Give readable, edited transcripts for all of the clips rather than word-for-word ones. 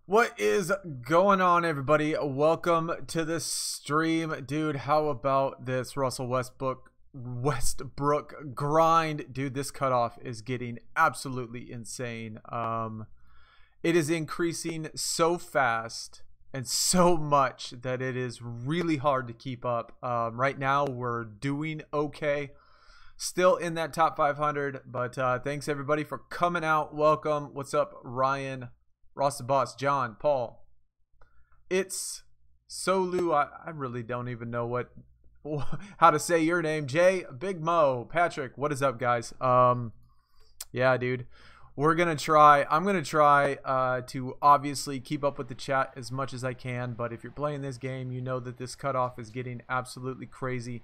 What is going on, everybody? Welcome to the stream. Dude, how about this Russell Westbrook grind? Dude, this cutoff is getting absolutely insane. It is increasing so fast and so much that it is really hard to keep up. Right now, we're doing okay. Still in that top 500, but thanks everybody for coming out. Welcome. What's up, Ryan? Ross the Boss, John, Paul. It's Solu. I really don't even know how to say your name. Jay, Big Mo, Patrick. What is up, guys? Yeah, dude. I'm gonna try to obviously keep up with the chat as much as I can. But if you're playing this game, you know that this cutoff is getting absolutely crazy.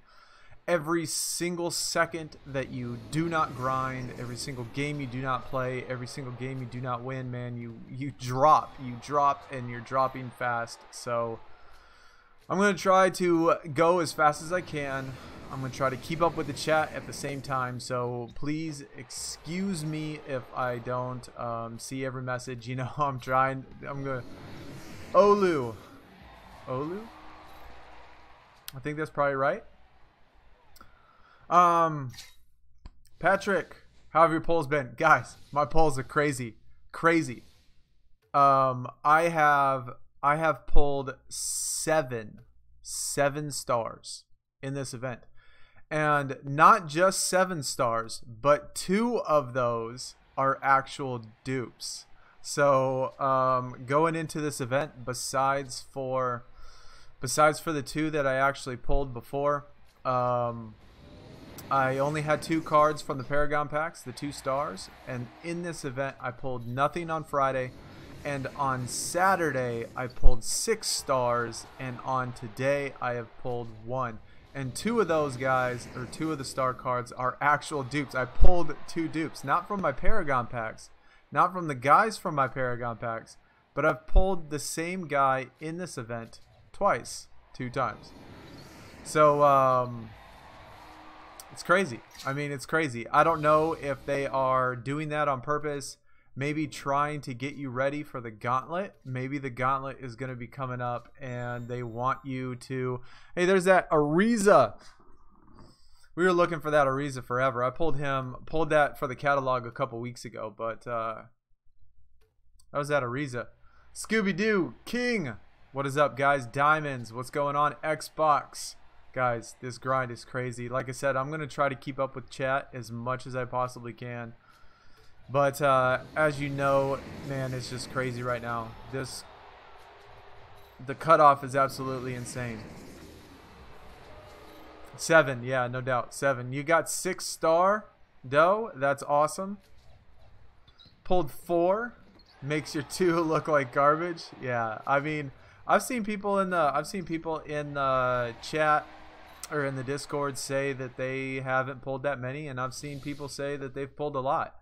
Every single second that you do not grind, every single game you do not play, every single game you do not win, man, you drop, and you're dropping fast. So I'm going to try to go as fast as I can. I'm going to try to keep up with the chat at the same time. So please excuse me if I don't see every message. You know, I'm going to... Olu. I think that's probably right. Patrick, how have your polls been? Guys, my polls are crazy. I have pulled seven stars in this event. And not just 7 stars, but 2 of those are actual dupes. So, going into this event, besides for the 2 that I actually pulled before, I only had 2 cards from the Paragon packs, the 2 stars, and in this event I pulled nothing on Friday, and on Saturday I pulled 6 stars, and on today I have pulled 1. And 2 of those guys, or 2 of the star cards, are actual dupes. I pulled 2 dupes, not from my Paragon packs, not from the guys from my Paragon packs, but I've pulled the same guy in this event twice, 2 times. So, it's crazy. I mean, it's crazy. I don't know if they are doing that on purpose, maybe trying to get you ready for the gauntlet. Maybe the gauntlet is going to be coming up and they want you to... Hey, there's that Ariza. We were looking for that Ariza forever. I pulled that for the catalog a couple weeks ago, but that was that Ariza. Scooby-Doo, King. What is up, guys? Diamonds, what's going on? Xbox. Guys, this grind is crazy. Like I said, I'm going to try to keep up with chat as much as I possibly can. But as you know, man, it's just crazy right now. The cutoff is absolutely insane. 7, yeah, no doubt. 7. You got 6 star, though. That's awesome. Pulled 4. Makes your 2 look like garbage. Yeah, I mean, I've seen people in the chat or in the Discord say that they haven't pulled that many, and I've seen people say that they've pulled a lot.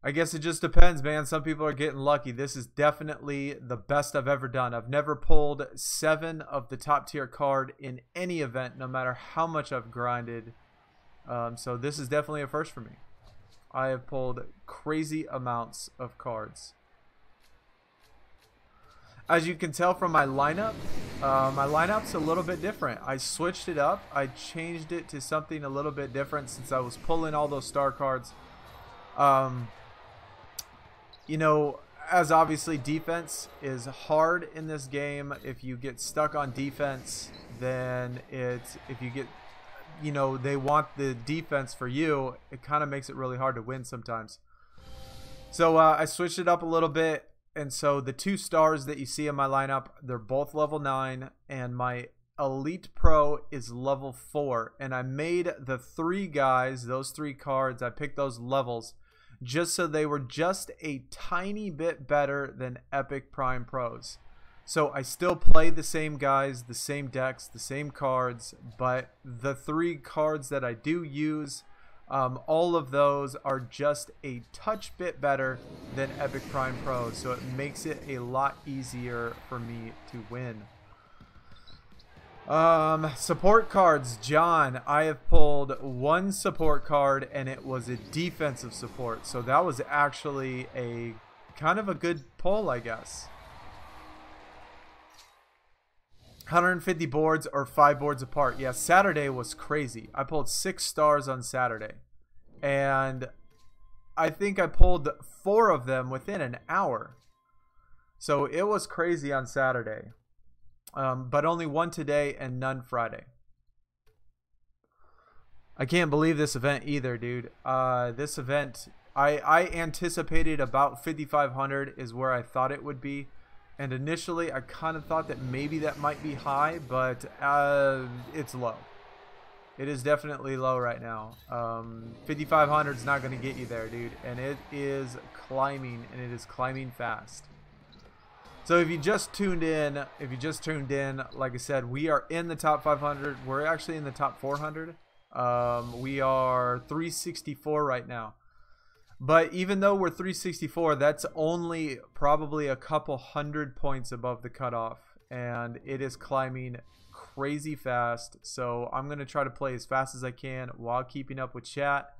I guess it just depends, man. Some people are getting lucky. This is definitely the best I've ever done. I've never pulled 7 of the top tier card in any event, no matter how much I've grinded. So this is definitely a first for me. I have pulled crazy amounts of cards. As you can tell from my linup's a little bit different. I switched it up. I changed it to something a little bit different since I was pulling all those star cards. You know, as obviously defense is hard in this game. If you get stuck on defense, then if you get, you know, they want the defense for you, it kind of makes it really hard to win sometimes. So I switched it up a little bit. And so the 2 stars that you see in my lineup, they're both level 9, and my Elite Pro is level 4. And I made the 3 guys, those 3 cards, I picked those levels just so they were just a tiny bit better than Epic Prime Pros. So I still play the same guys, the same decks, the same cards, but the 3 cards that I do use, all of those are just a touch bit better than Epic Prime Pros, so it makes it a lot easier for me to win. Support cards, John. I have pulled 1 support card, and it was a defensive support, so that was actually a kind of a good pull, I guess. 150 boards or 5 boards apart. Yeah, Saturday was crazy. I pulled 6 stars on Saturday. And I think I pulled 4 of them within an hour. So it was crazy on Saturday. But only 1 today and none Friday. I can't believe this event either, dude. This event, I anticipated about 5,500 is where I thought it would be. And initially, I kind of thought that maybe that might be high, but it's low. It is definitely low right now. 5,500 is not going to get you there, dude. And it is climbing, and it is climbing fast. So if you just tuned in, like I said, we are in the top 500. We're actually in the top 400. We are 364 right now. But even though we're 364, that's only probably a couple hundred points above the cutoff. And it is climbing crazy fast. So I'm going to try to play as fast as I can while keeping up with chat.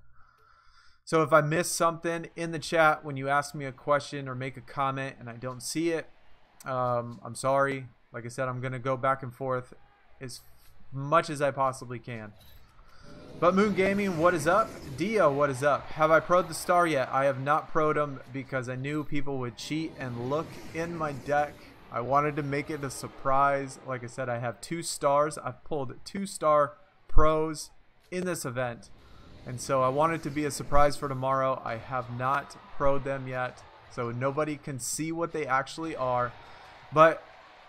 So if I miss something in the chat when you ask me a question or make a comment and I don't see it, I'm sorry. Like I said, I'm going to go back and forth as much as I possibly can. But Moon Gaming, what is up? Dio, what is up? Have I pro'd the star yet? I have not pro'd them because I knew people would cheat and look in my deck. I wanted to make it a surprise. Like I said, I have 2 stars. I've pulled 2 star pros in this event. And so I want it to be a surprise for tomorrow. I have not pro'd them yet, so nobody can see what they actually are. But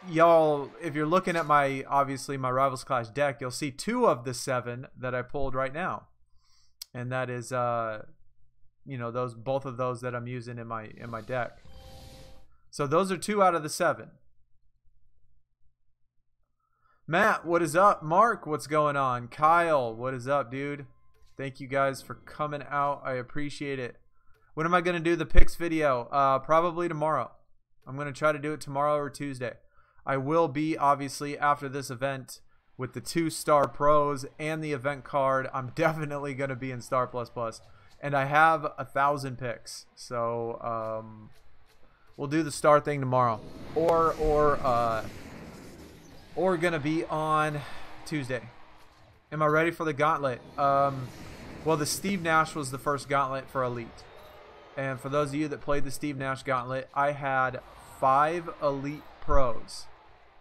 y'all, if you're looking at my, obviously my Rivals Clash deck, you'll see 2 of the 7 that I pulled right now, and that is you know, both of those that I'm using in my deck. So those are 2 out of the 7. Matt, what is up? Mark, what's going on? Kyle, what is up, dude? Thank you guys for coming out. I appreciate it. When am I going to do the picks video? Probably tomorrow. I'm going to try to do it tomorrow or Tuesday. I will be, obviously, after this event with the 2 star pros and the event card. I'm definitely going to be in Star Plus Plus. And I have 1,000 picks. So, we'll do the star thing tomorrow. Or going to be on Tuesday. Am I ready for the gauntlet? Well, the Steve Nash was the first gauntlet for Elite. And for those of you that played the Steve Nash gauntlet, I had 5 Elite pros.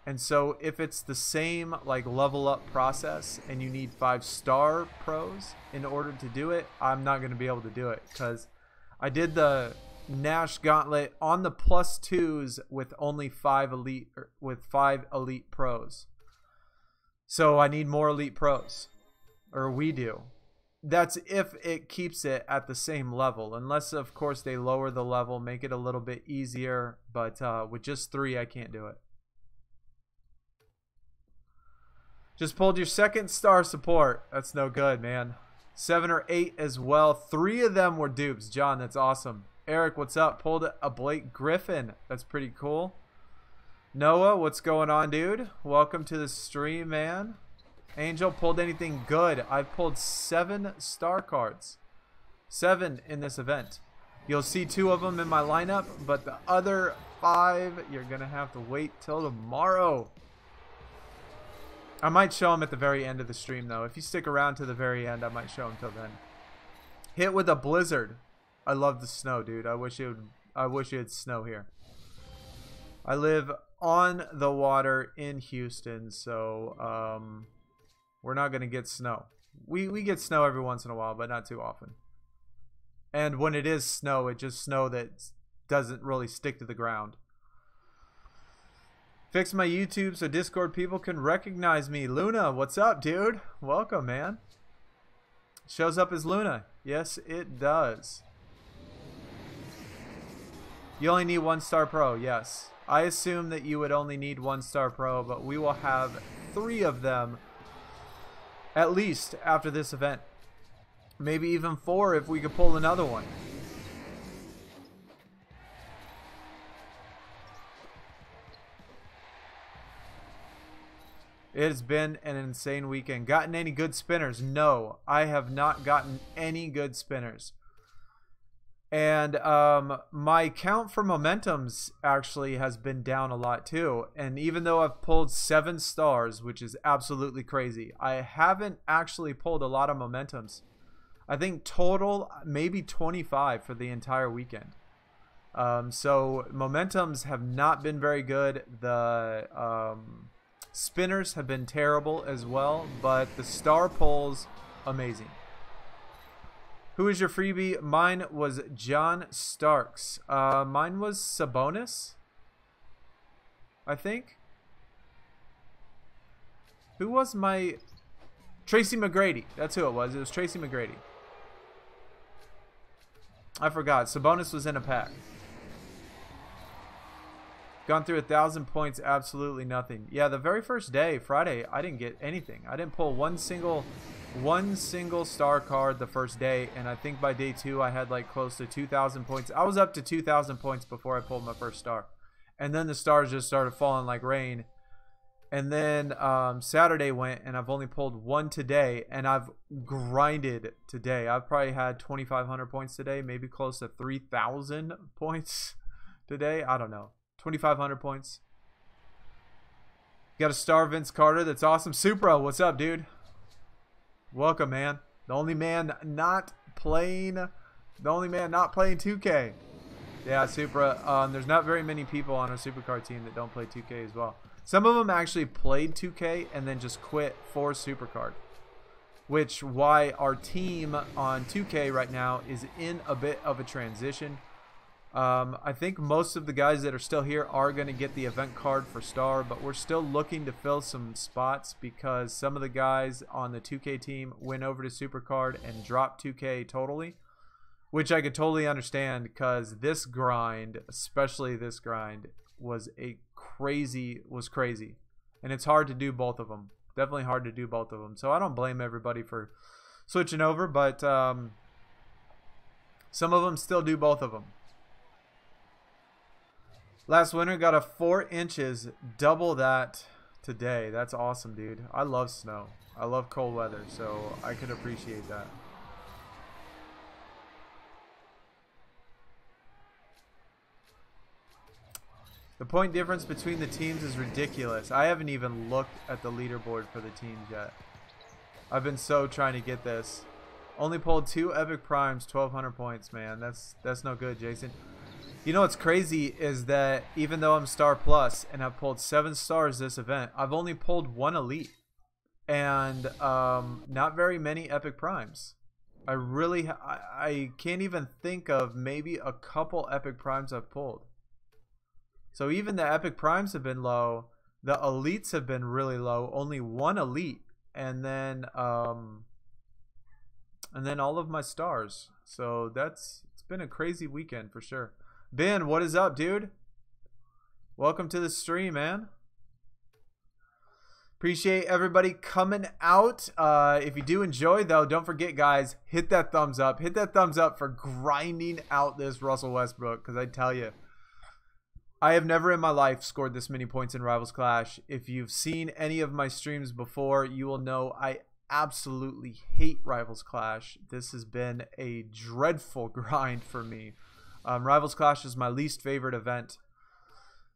And so if it's the same like level up process and you need 5 star pros in order to do it, I'm not going to be able to do it because I did the Nash gauntlet on the +2s with only 5 elite pros. So I need more elite pros, or we do. That's if it keeps it at the same level, unless of course they lower the level, make it a little bit easier, but with just 3 I can't do it. Just pulled your 2nd star support. That's no good, man. 7 or 8 as well. 3 of them were dupes. John, that's awesome. Eric, what's up? Pulled a Blake Griffin. That's pretty cool. Noah, what's going on, dude? Welcome to the stream, man. Angel, pulled anything good? I've pulled 7 star cards. 7 in this event. You'll see 2 of them in my lineup, but the other 5, you're going to have to wait till tomorrow. I might show them at the very end of the stream, though. If you stick around to the very end, I might show them till then. Hit with a blizzard. I love the snow, dude. I wish it had snow here. I live on the water in Houston, so we're not going to get snow. We get snow every once in a while, but not too often. And when it is snow, it's just snow that doesn't really stick to the ground. Fix my YouTube so Discord people can recognize me. Luna, what's up, dude? Welcome, man. Shows up as Luna. Yes, it does. You only need 1 star pro. Yes. I assume that you would only need 1 star pro, but we will have 3 of them at least after this event. Maybe even 4 if we could pull another one. It has been an insane weekend. Gotten any good spinners? No, I have not gotten any good spinners. And my count for momentums actually has been down a lot too. And even though I've pulled 7 stars, which is absolutely crazy, I haven't actually pulled a lot of momentums. I think total maybe 25 for the entire weekend. So momentums have not been very good. The spinners have been terrible as well, but the star pulls, amazing. Who is your freebie? Mine was John Starks. Mine was Sabonis, I think. Who was my... Tracy McGrady. That's who it was. It was Tracy McGrady. I forgot. Sabonis was in a pack. Gone through 1,000 points. Absolutely nothing. Yeah, the very first day, Friday, I didn't get anything. I didn't pull one single star card the first day, and I think by day 2 I had like close to 2,000 points. I was up to 2,000 points before I pulled my first star, and then the stars just started falling like rain. And then Saturday went, and I've only pulled 1 today, and I've grinded today. I've probably had 2,500 points today, maybe close to 3,000 points today. I don't know, 2,500 points. Got a star, Vince Carter. That's awesome. Supra, what's up, dude? Welcome, man. The only man not playing 2K. Yeah, Supra. There's not very many people on our Supercard team that don't play 2K as well. Some of them actually played 2K and then just quit for Supercard, which why our team on 2K right now is in a bit of a transition. I think most of the guys that are still here are going to get the event card for Star, but we're still looking to fill some spots because some of the guys on the 2K team went over to Supercard and dropped 2K totally, which I could totally understand because this grind, especially this grind, was crazy, and it's hard to do both of them. Definitely hard to do both of them. So I don't blame everybody for switching over, but some of them still do both of them. Last winter got a 4 inches, double that today. That's awesome, dude. I love snow. I love cold weather, so I could appreciate that. The point difference between the teams is ridiculous. I haven't even looked at the leaderboard for the teams yet. I've been so trying to get this. Only pulled 2 epic primes, 1,200 points, man. That's no good, Jason. You know what's crazy is that even though I'm Star Plus and I've pulled 7 stars this event, I've only pulled 1 elite and not very many epic primes. I can't even think of maybe a couple epic primes I've pulled. So even the epic primes have been low. The elites have been really low. Only 1 elite, and then all of my stars. So it's been a crazy weekend for sure. Ben, what is up, dude? Welcome to the stream, man. Appreciate everybody coming out. If you do enjoy, though, don't forget, guys, hit that thumbs up. Hit that thumbs up for grinding out this Russell Westbrook, because I tell you, I have never in my life scored this many points in Rivals Clash. If you've seen any of my streams before, you will know I absolutely hate Rivals Clash. This has been a dreadful grind for me. Rivals Clash is my least favorite event.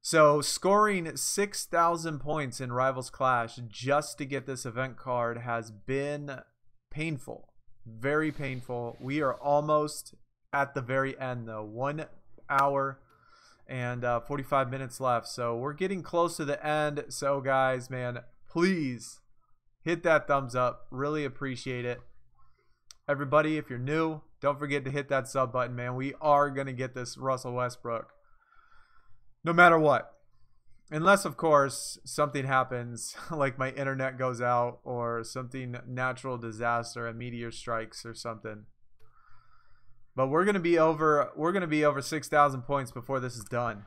So scoring 6,000 points in Rivals Clash just to get this event card has been painful. Very painful. We are almost at the very end, though. 1 hour and 45 minutes left. So we're getting close to the end. So guys, man, please hit that thumbs up. Really appreciate it. Everybody, if you're new, don't forget to hit that sub button, man. We are going to get this Russell Westbrook no matter what. Unless, of course, something happens, like my internet goes out or something, natural disaster, a meteor strikes or something. But we're going to be over 6,000 points before this is done.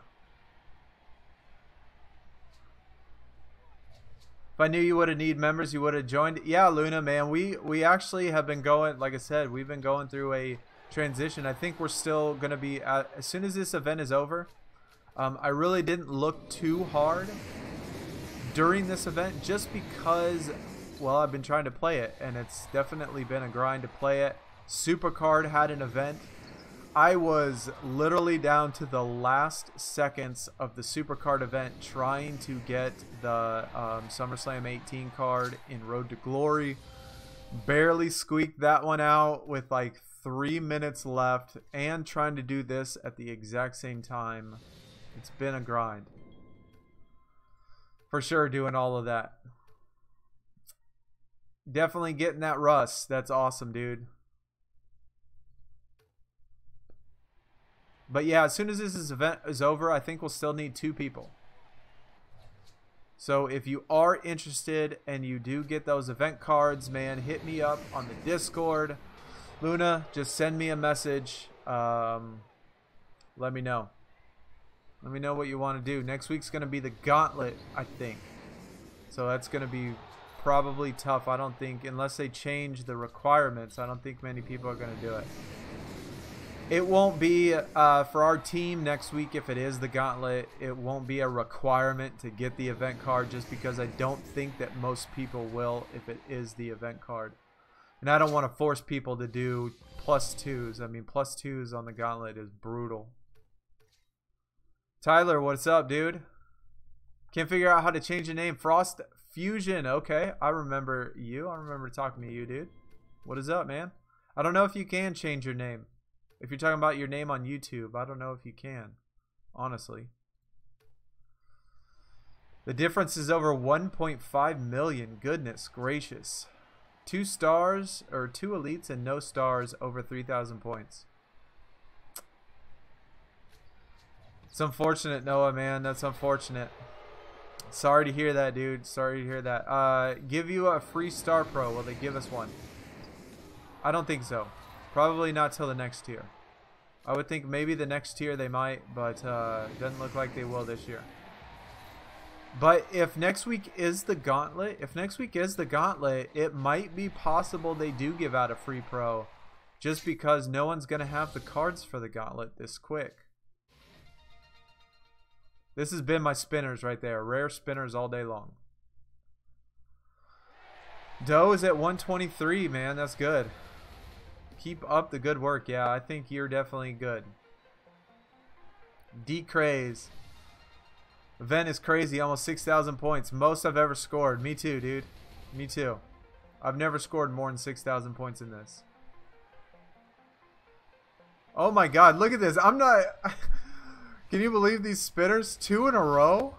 If I knew you would have need members, you would have joined. Yeah, Luna, man, we actually have been going, like I said, we've been going through a transition. I think we're still going to be, as soon as this event is over, I really didn't look too hard during this event just because, well, I've been trying to play it, and it's definitely been a grind to play it. Supercard had an event. I was literally down to the last seconds of the Supercard event trying to get the SummerSlam 18 card in Road to Glory. Barely squeaked that one out with like 3 minutes left and trying to do this at the exact same time. It's been a grind. For sure doing all of that. Definitely getting that rust. That's awesome, dude. But yeah, as soon as this event is over, I think we'll still need 2 people. So if you are interested and you do get those event cards, man, hit me up on the Discord. Luna, just send me a message. Let me know. Let me know what you want to do. Next week's going to be the gauntlet, I think. So that's going to be probably tough. I don't think, unless they change the requirements, I don't think many people are going to do it. It won't be, for our team next week, if it is the gauntlet, it won't be a requirement to get the event card just because I don't think that most people will if it is the event card. And I don't want to force people to do +2s. I mean, +2s on the gauntlet is brutal. Tyler, what's up, dude? Can't figure out how to change the name. Frost Fusion. Okay, I remember you. I remember talking to you, dude. What is up, man? I don't know if you can change your name. If you're talking about your name on YouTube, I don't know if you can, honestly. The difference is over 1.5 million. Goodness gracious. 2 stars, or 2 elites and no stars over 3,000 points. It's unfortunate, Noah, man. That's unfortunate. Sorry to hear that, dude. Sorry to hear that. Give you a free Star Pro. Will they give us one? I don't think so. Probably not till the next tier. I would think maybe the next tier they might, but it doesn't look like they will this year. But if next week is the gauntlet, it might be possible they do give out a free pro just because no one's going to have the cards for the gauntlet this quick. This has been my spinners right there. Rare spinners all day long. Doe is at 123, man. That's good. Keep up the good work. Yeah, I think you're definitely good. D-Craze. Event is crazy. Almost 6,000 points. Most I've ever scored. Me too, dude. Me too. I've never scored more than 6,000 points in this. Oh my god, look at this. I'm not... Can you believe these spinners? 2 in a row?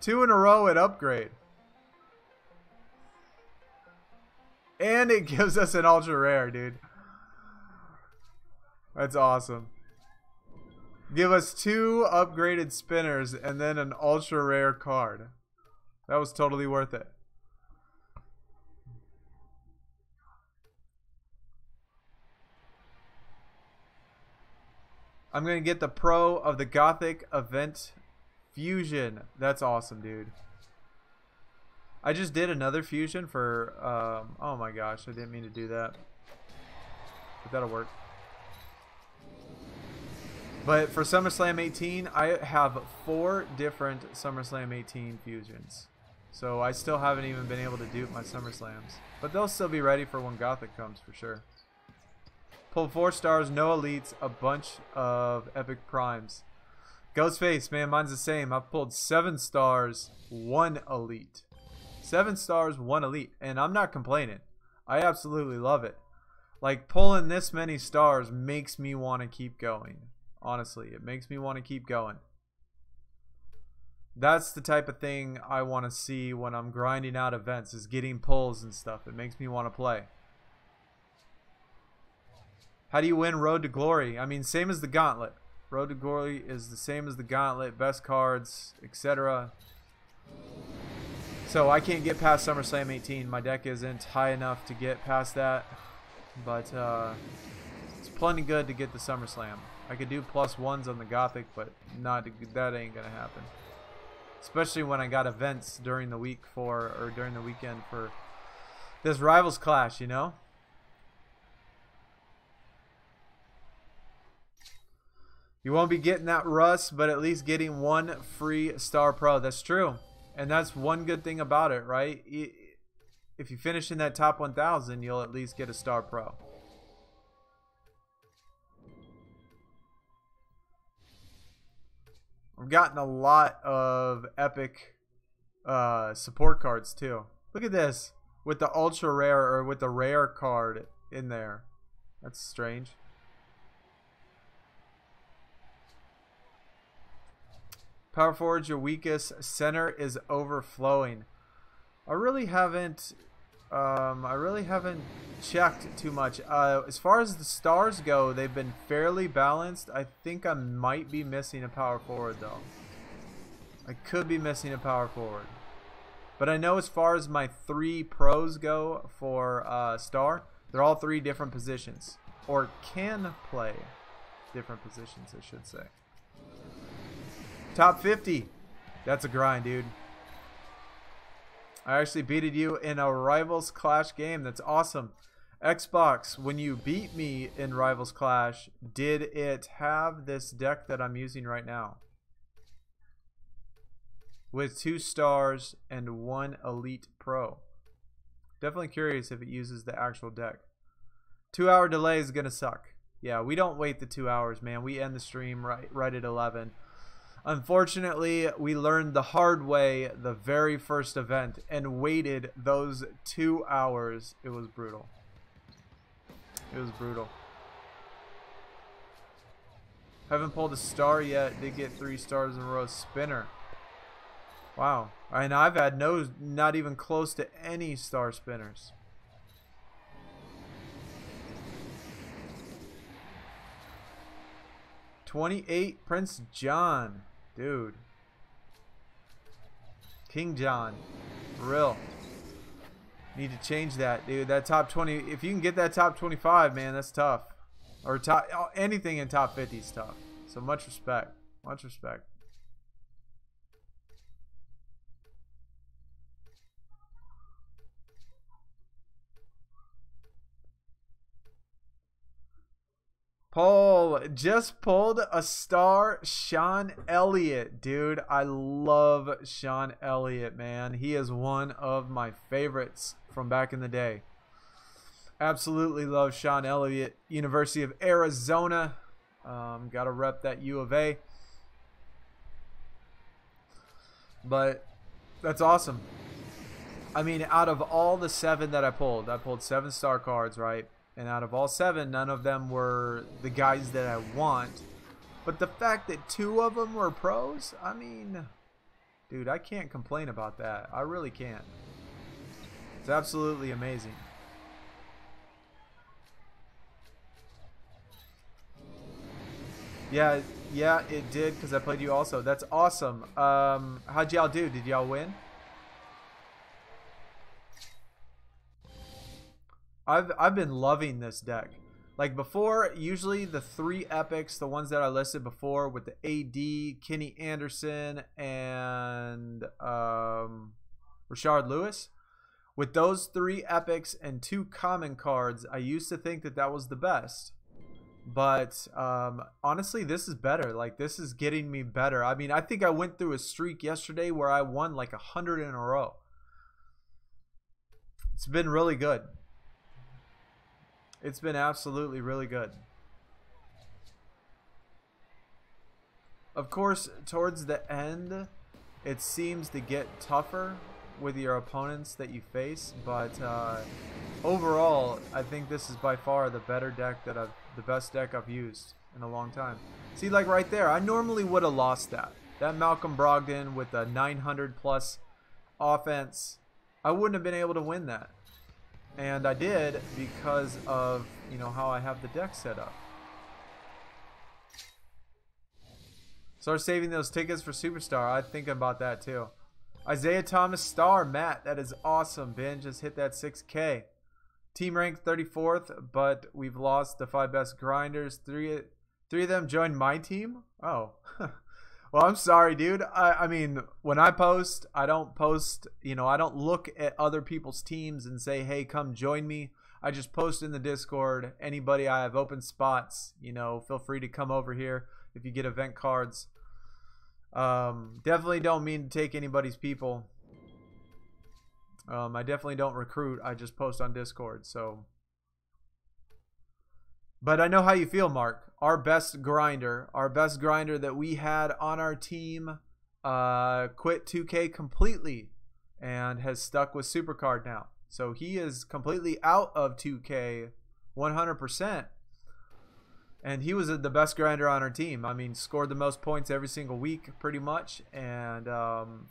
2 in a row at upgrade. And it gives us an ultra rare, dude. That's awesome. Give us 2 upgraded spinners and then an ultra rare card. That was totally worth it. I'm going to get the pro of the Gothic event fusion. That's awesome, dude. I just did another fusion for, oh my gosh, I didn't mean to do that. But that'll work. But for SummerSlam 18, I have 4 different SummerSlam 18 fusions. So I still haven't even been able to dupe my SummerSlams. But they'll still be ready for when Gothic comes for sure. Pulled 4 stars, no elites, a bunch of epic primes. Ghostface, man, mine's the same. I've pulled 7 stars, 1 elite. 7 stars, 1 elite. And I'm not complaining. I absolutely love it. Like, pulling this many stars makes me want to keep going. Honestly, it makes me want to keep going. That's the type of thing I want to see when I'm grinding out events, is getting pulls and stuff. It makes me want to play. How do you win Road to Glory? I mean, same as the Gauntlet. Road to Glory is the same as the Gauntlet. Best cards, etc. So I can't get past SummerSlam 18. My deck isn't high enough to get past that. But it's plenty good to get the SummerSlam. I could do +1s on the Gothic, but that ain't going to happen. Especially when I got events during the week or during the weekend for this Rivals Clash, you know? You won't be getting that rust, but at least getting 1 free Star Pro. That's true. And that's one good thing about it, right? If you finish in that top 1,000, you'll at least get a Star Pro. I've gotten a lot of epic support cards too. Look at this with the ultra rare or with the rare card in there. That's strange. Power forward, your weakest. Center is overflowing. I really haven't checked too much. As far as the stars go, they've been fairly balanced. I think I might be missing a power forward though. I could be missing a power forward. But I know as far as my 3 pros go for star, they're all 3 different positions. Or can play different positions, I should say. Top 50. That's a grind, dude. I actually beated you in a Rivals Clash game. That's awesome. Xbox, when you beat me in Rivals Clash, did it have this deck that I'm using right now? With 2 stars and 1 Elite Pro. Definitely curious if it uses the actual deck. 2-hour delay is going to suck. Yeah, we don't wait the 2 hours, man. We end the stream right at 11. Unfortunately, we learned the hard way the very first event and waited those 2 hours. It was brutal. It was brutal. Haven't pulled a star yet. Did get 3 stars in a row. Spinner. Wow. And I've had not even close to any star spinners. $28 Prince John. Dude. King John. For real. Need to change that, dude. That top 20. If you can get that top 25, man, that's tough. Or top anything in top 50 is tough. So much respect. Much respect. Paul just pulled a star. Sean Elliott, dude. I love Sean Elliott, man. He is one of my favorites from back in the day. Absolutely love Sean Elliott. University of Arizona. Gotta rep that U of A. But that's awesome. I mean, out of all the 7 that I pulled 7 star cards, right? And out of all 7, none of them were the guys that I want. But the fact that 2 of them were pros, I mean, dude, I can't complain about that. I really can't. It's absolutely amazing. Yeah, it did because I played you also. That's awesome. How'd y'all do? Did y'all win? I've been loving this deck. Like before, usually the 3 epics, the ones that I listed before with the AD, Kenny Anderson, and Rashard Lewis. With those 3 epics and 2 common cards, I used to think that that was the best. But honestly, this is better. Like this is getting me better. I mean, I think I went through a streak yesterday where I won like 100 in a row. It's been really good. It's been absolutely really good. Of course, towards the end, it seems to get tougher with your opponents that you face, but overall, I think this is by far the better deck that the best deck I've used in a long time. See, like right there, I normally would have lost that. That Malcolm Brogdon with a 900 plus offense, I wouldn't have been able to win that. And I did because of, you know, how I have the deck set up. Start saving those tickets for Superstar. I'm thinking about that too. Isaiah Thomas Star, Matt, that is awesome. Ben just hit that 6K. Team ranked 34th, but we've lost the 5 best grinders. Three of them joined my team. Oh, well, I'm sorry, dude. I mean, when I post, I don't post, you know, I don't look at other people's teams and say, hey, come join me. I just post in the Discord. Anybody, I have open spots, you know, feel free to come over here if you get event cards. Definitely don't mean to take anybody's people. I definitely don't recruit. I just post on Discord. So But I know how you feel, Mark. Our best grinder that we had on our team quit 2K completely and has stuck with Supercard now. So he is completely out of 2K 100%. And he was the best grinder on our team. I mean, scored the most points every single week pretty much. And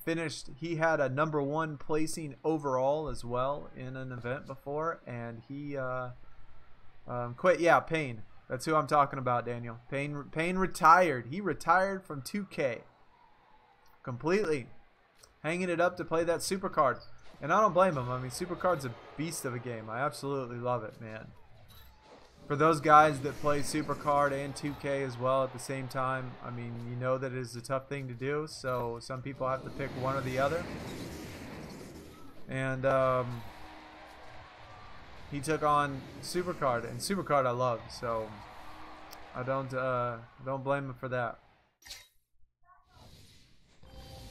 finished, he had a #1 placing overall as well in an event before. And he quit. Yeah, Payne. That's who I'm talking about, Daniel. Payne retired. He retired from 2K completely. Hanging it up to play that Supercard. And I don't blame him. I mean, Supercard's a beast of a game. I absolutely love it, man. For those guys that play Supercard and 2K as well at the same time, I mean, you know that it is a tough thing to do, so some people have to pick one or the other. And he took on Supercard, and Supercard I love, so I don't blame him for that.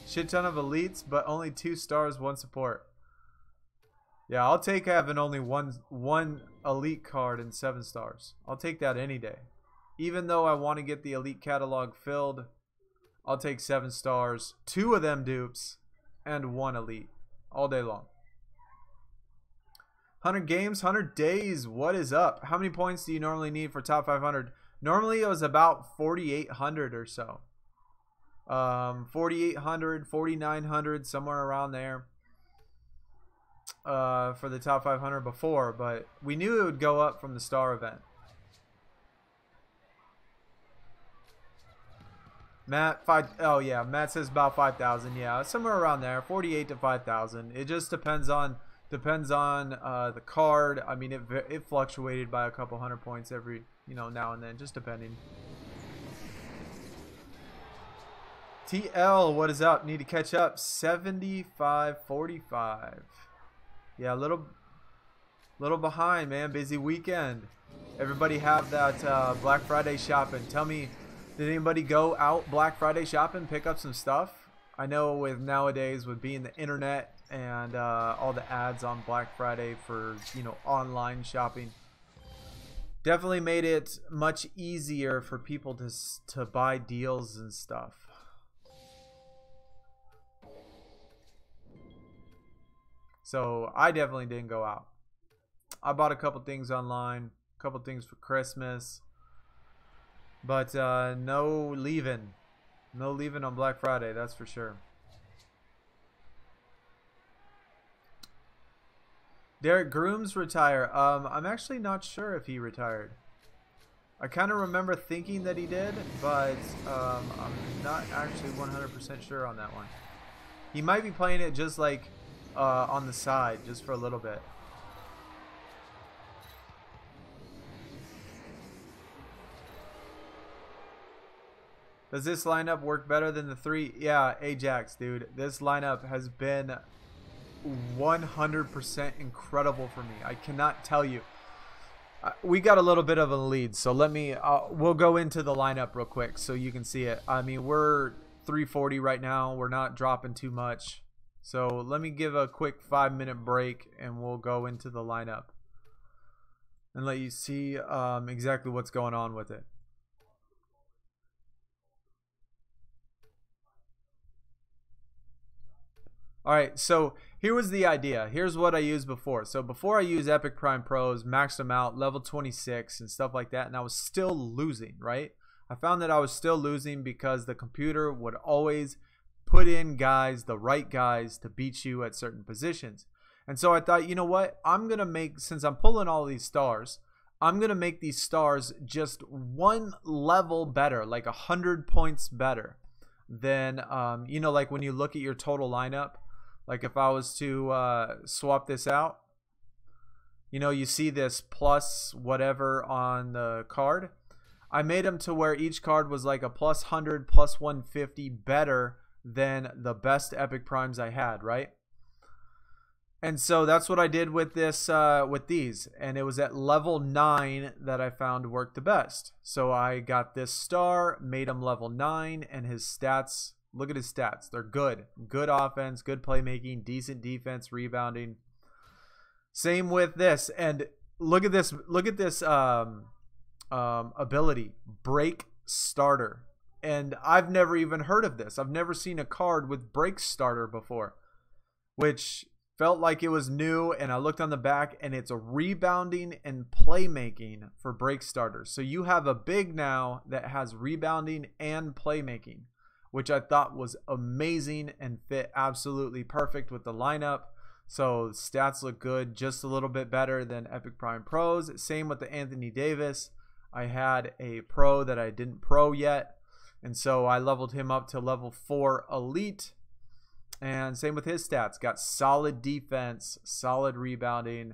Shit ton of elites, but only 2 stars, 1 support. Yeah, I'll take having only one elite card and 7 stars. I'll take that any day. Even though I want to get the elite catalog filled, I'll take 7 stars, 2 of them dupes, and 1 elite all day long. 100 games, 100 days. What is up? How many points do you normally need for top 500? Normally it was about 4,800 or so. 4,800, 4,900, somewhere around there. For the top 500 before, but we knew it would go up from the star event. Matt, oh yeah, Matt says about 5,000. Yeah, somewhere around there, 48 to 5,000. It just depends on the card. I mean, it fluctuated by a couple hundred points every now and then, just depending. TL, what is up? Need to catch up. 75-45. Yeah, a little behind, man. Busy weekend. Everybody have that Black Friday shopping. Tell me, did anybody go out Black Friday shopping, pick up some stuff? I know with nowadays with being the internet and all the ads on Black Friday for online shopping, definitely made it much easier for people to buy deals and stuff. So I definitely didn't go out. I bought a couple things online, a couple things for Christmas, but no leaving on Black Friday, that's for sure. Derek Grooms retire. I'm actually not sure if he retired. I kind of remember thinking that he did, but I'm not actually 100% sure on that one. He might be playing it just like on the side, just for a little bit. Does this lineup work better than the 3? Yeah, Ajax, dude. This lineup has been 100% incredible for me. I cannot tell you. We got a little bit of a lead, so we'll go into the lineup real quick so you can see it. I mean, we're 340 right now. We're not dropping too much. So let me give a quick 5-minute break and we'll go into the lineup and let you see exactly what's going on with it. Alright, so here was the idea. Here's what I used before. So before I used Epic Prime Pros, maxed them out, level 26 and stuff like that, and I was still losing, right? I found that I was still losing because the computer would always put in guys, the right guys, to beat you at certain positions. And so I thought, you know what? I'm going to make, since I'm pulling all these stars, I'm going to make these stars just 1 level better, like 100 points better than, like when you look at your total lineup, like if I was to swap this out, you see this plus whatever on the card. I made them to where each card was like a plus 100, plus 150 better than the best Epic Primes I had, right? And so that's what I did with this, with these, and it was at level 9 that I found worked the best. So I got this star, made him level 9, and his stats. Look at his stats; they're good. Good offense, good playmaking, decent defense, rebounding. Same with this, and look at this. Look at this ability, Break Starter. And I've never even heard of this. I've never seen a card with Break Starter before, which felt like it was new. And I looked on the back, and it's a rebounding and playmaking for Break Starter. So you have a big now that has rebounding and playmaking, which I thought was amazing and fit absolutely perfect with the lineup. So stats look good, just a little bit better than Epic Prime Pros. Same with the Anthony Davis. I had a pro that I didn't pro yet, and so I leveled him up to level 4 elite. And same with his stats. Got solid defense, solid rebounding.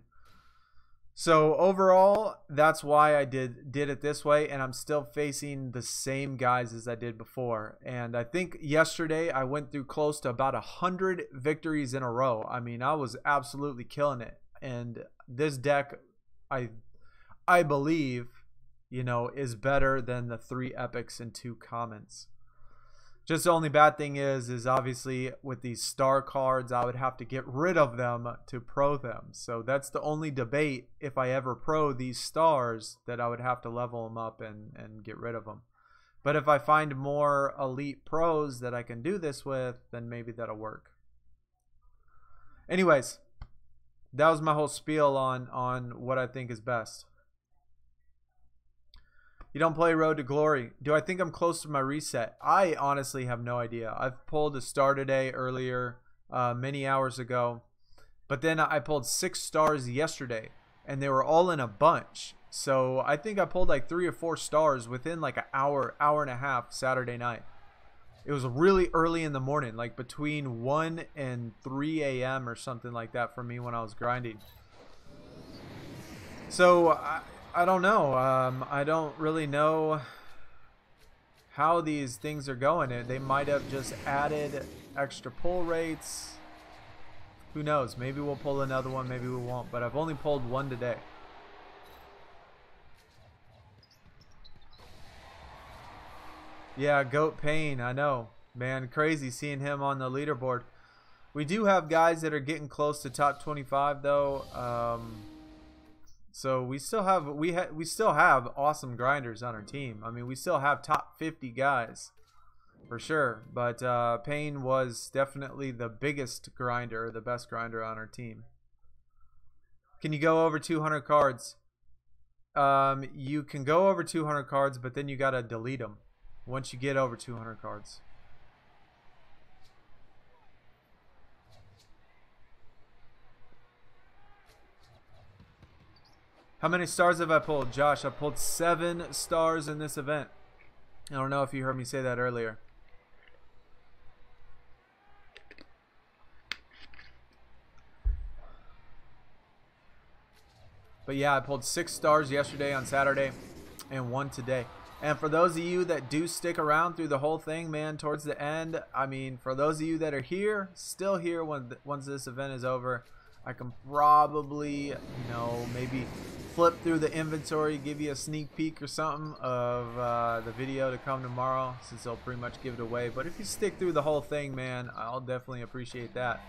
So overall, that's why I did it this way, and I'm still facing the same guys as I did before. And I think yesterday I went through close to about 100 victories in a row. I mean, I was absolutely killing it. And this deck, I believe, you know, is better than the 3 epics and 2 commons. Just the only bad thing is obviously with these star cards, I would have to get rid of them to pro them. So that's the only debate, if I ever pro these stars, that I would have to level them up and get rid of them. But if I find more elite pros that I can do this with, then maybe that'll work. Anyways, that was my whole spiel on what I think is best. You don't play Road to Glory. Do I think I'm close to my reset? I honestly have no idea. I've pulled a star today earlier, many hours ago. But then I pulled 6 stars yesterday, and they were all in a bunch. So I think I pulled like 3 or 4 stars within like an hour, hour and a half Saturday night. It was really early in the morning, like between 1 and 3 a.m. or something like that for me when I was grinding. So I don't know. I don't really know how these things are going. They might have just added extra pull rates. Who knows? Maybe we'll pull another one. Maybe we won't. But I've only pulled 1 today. Yeah, Goat Pain. I know. Man, crazy seeing him on the leaderboard. We do have guys that are getting close to top 25 though. So we still have awesome grinders on our team. I mean, we still have top 50 guys for sure. But Payne was definitely the biggest grinder, the best grinder on our team. Can you go over 200 cards? You can go over 200 cards, but then you gotta delete them once you get over 200 cards. How many stars have I pulled? Josh, I pulled 7 stars in this event. I don't know if you heard me say that earlier. But yeah, I pulled 6 stars yesterday on Saturday and 1 today. And for those of you that do stick around through the whole thing, man, towards the end, I mean, for those of you that are here, still here once this event is over, I can probably, you know, maybe flip through the inventory, give you a sneak peek or something of the video to come tomorrow, since they'll pretty much give it away. But if you stick through the whole thing, man, I'll definitely appreciate that.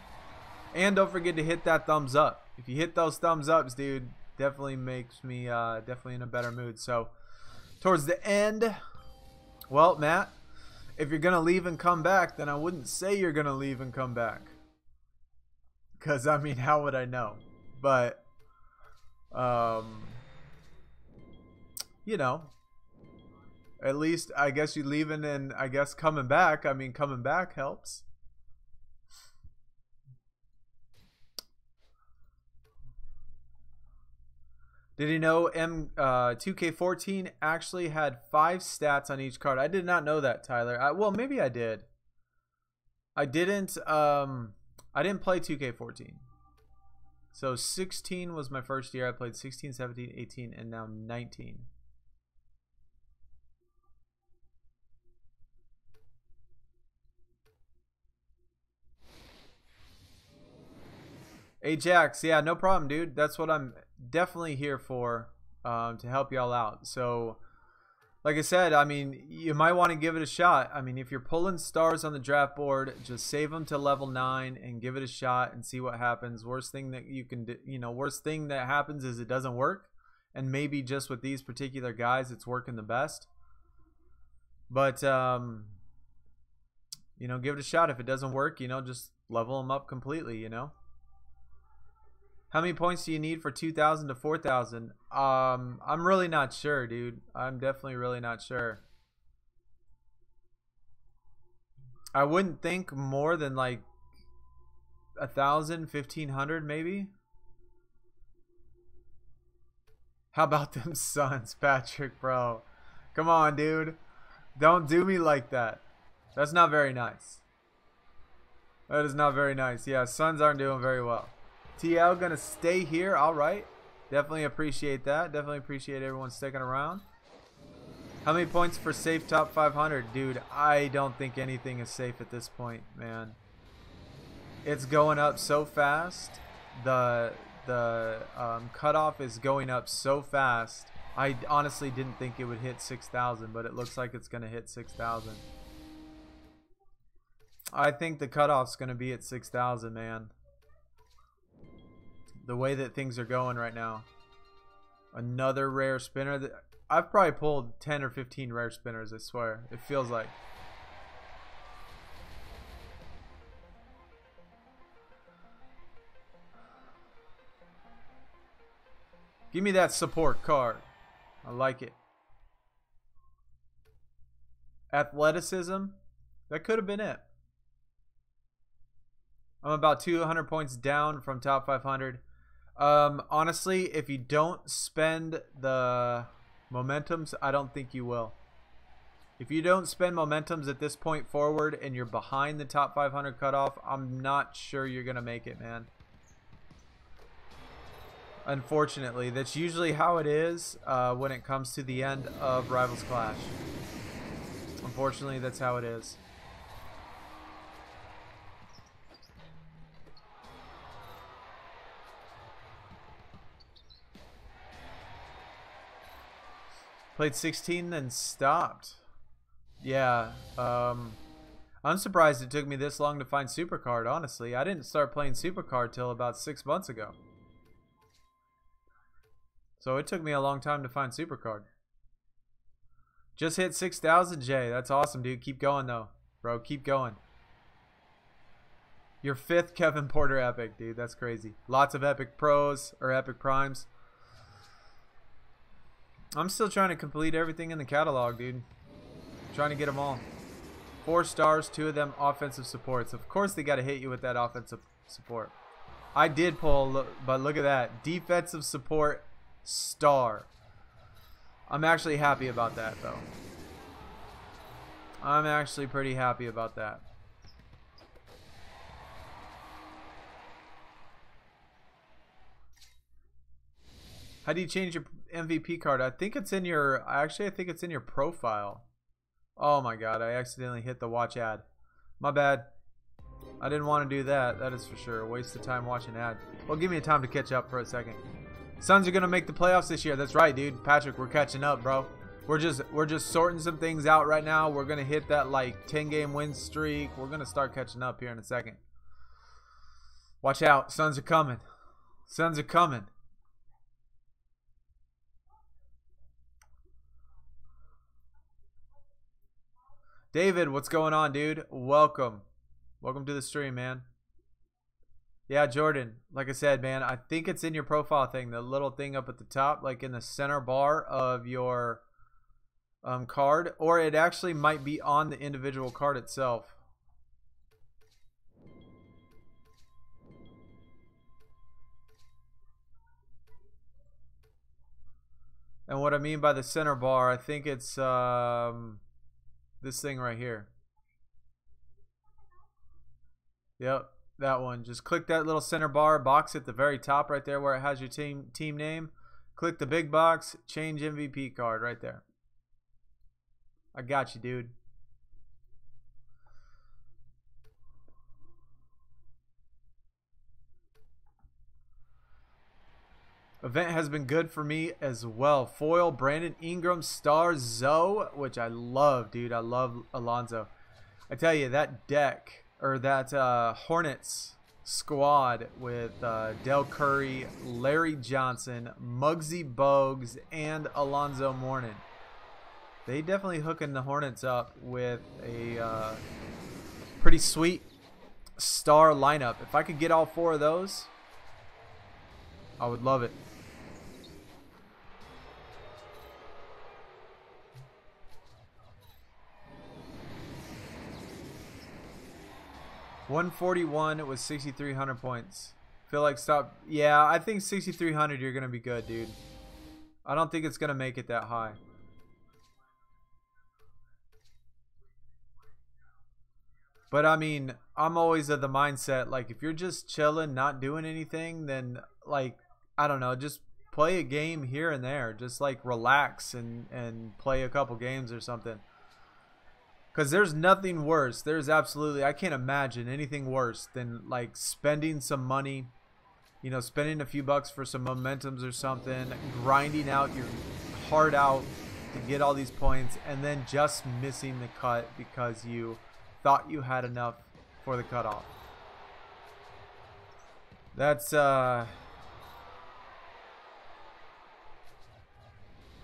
And don't forget to hit that thumbs up. If you hit those thumbs ups, dude, definitely makes me definitely in a better mood. So towards the end, well, Matt, if you're gonna leave and come back, then I wouldn't say you're gonna leave and come back, because I mean, how would I know? But you know, at least I guess you leaving and I guess coming back. I mean, coming back helps. Did you know MYNBA2K19 actually had 5 stats on each card? I did not know that, Tyler. Well, maybe I did. I didn't play 2K14. So 16 was my first year. I played 16, 17, 18, and now 19. Ajax, yeah, no problem, dude. That's what I'm definitely here for, to help y'all out. So like I said, I mean, you might want to give it a shot. I mean, if you're pulling stars on the draft board, just save them to level 9 and give it a shot and see what happens. Worst thing that you can do, you know, worst thing that happens is it doesn't work, and maybe just with these particular guys it's working the best. But you know, give it a shot. If it doesn't work, you know, just level them up completely, you know. How many points do you need for 2,000 to 4,000? I'm really not sure, dude. I'm definitely really not sure. I wouldn't think more than like 1,000, 1,500 maybe. How about them Suns, Patrick, bro? Come on, dude. Don't do me like that. That's not very nice. That is not very nice. Yeah, Suns aren't doing very well. TL gonna stay here. All right. Definitely appreciate that. Definitely appreciate everyone sticking around. How many points for safe top 500? Dude, I don't think anything is safe at this point, man. It's going up so fast. The cutoff is going up so fast. I honestly didn't think it would hit 6,000, but it looks like it's going to hit 6,000. I think the cutoff's going to be at 6,000, man. The way that things are going right now. Another rare spinner. I've probably pulled 10 or 15 rare spinners, I swear. It feels like. Give me that support card. I like it. Athleticism. That could have been it. I'm about 200 points down from top 500. Honestly, if you don't spend the momentums, I don't think you will. If you don't spend momentums at this point forward and you're behind the top 500 cutoff, I'm not sure you're going to make it, man. Unfortunately, that's usually how it is when it comes to the end of Rivals Clash. Unfortunately, that's how it is. Played 16 then stopped. Yeah, I'm surprised it took me this long to find Supercard, honestly. I didn't start playing Supercard till about 6 months ago. So it took me a long time to find Supercard. Just hit 6,000, Jay. That's awesome, dude. Keep going, though. Bro, keep going. Your 5th Kevin Porter epic, dude. That's crazy. Lots of epic pros or epic primes. I'm still trying to complete everything in the catalog, dude. Trying to get them all. 4 stars, 2 of them offensive supports. Of course they got to hit you with that offensive support. I did pull, but look at that. Defensive support star. I'm actually happy about that, though. I'm actually pretty happy about that. How do you change your MVP card? I think it's in your, actually I think it's in your profile. Oh my god, I accidentally hit the watch ad. My bad. I didn't want to do that, that is for sure. A waste of time watching ad. Well, give me a time to catch up for a second. Suns are gonna make the playoffs this year. That's right, dude. Patrick, we're catching up, bro. We're just sorting some things out right now. We're gonna hit that like 10-game win streak. We're gonna start catching up here in a second. Watch out, Suns are coming. Suns are coming. David, what's going on, dude? Welcome. Welcome to the stream, man. Yeah, Jordan, like I said, man, I think it's in your profile thing, the little thing up at the top, like in the center bar of your card, or it actually might be on the individual card itself. And what I mean by the center bar, I think it's this thing right here. Yep. That one. Just click that little center bar box at the very top right there where it has your team name. Click the big box. Change MVP card right there. I got you, dude. Event has been good for me as well. Foil, Brandon Ingram, Star, Zoe, which I love, dude. I love Alonzo. I tell you, that deck, or that Hornets squad with Del Curry, Larry Johnson, Muggsy Bogues, and Alonzo Mourning. They definitely hooking the Hornets up with a pretty sweet star lineup. If I could get all 4 of those, I would love it. $141 with 6,300 points. Feel like stop. Yeah, I think 6,300 you're gonna be good, dude. I don't think it's gonna make it that high. But I mean, I'm always of the mindset, like, if you're just chilling, not doing anything, then, like, I don't know, just play a game here and there. Just, like, relax and play a couple games or something. Because there's nothing worse. There's absolutely, I can't imagine anything worse than, like, spending some money, you know, spending a few bucks for some momentums or something, grinding out your heart out to get all these points, and then just missing the cut because you thought you had enough for the cutoff. That's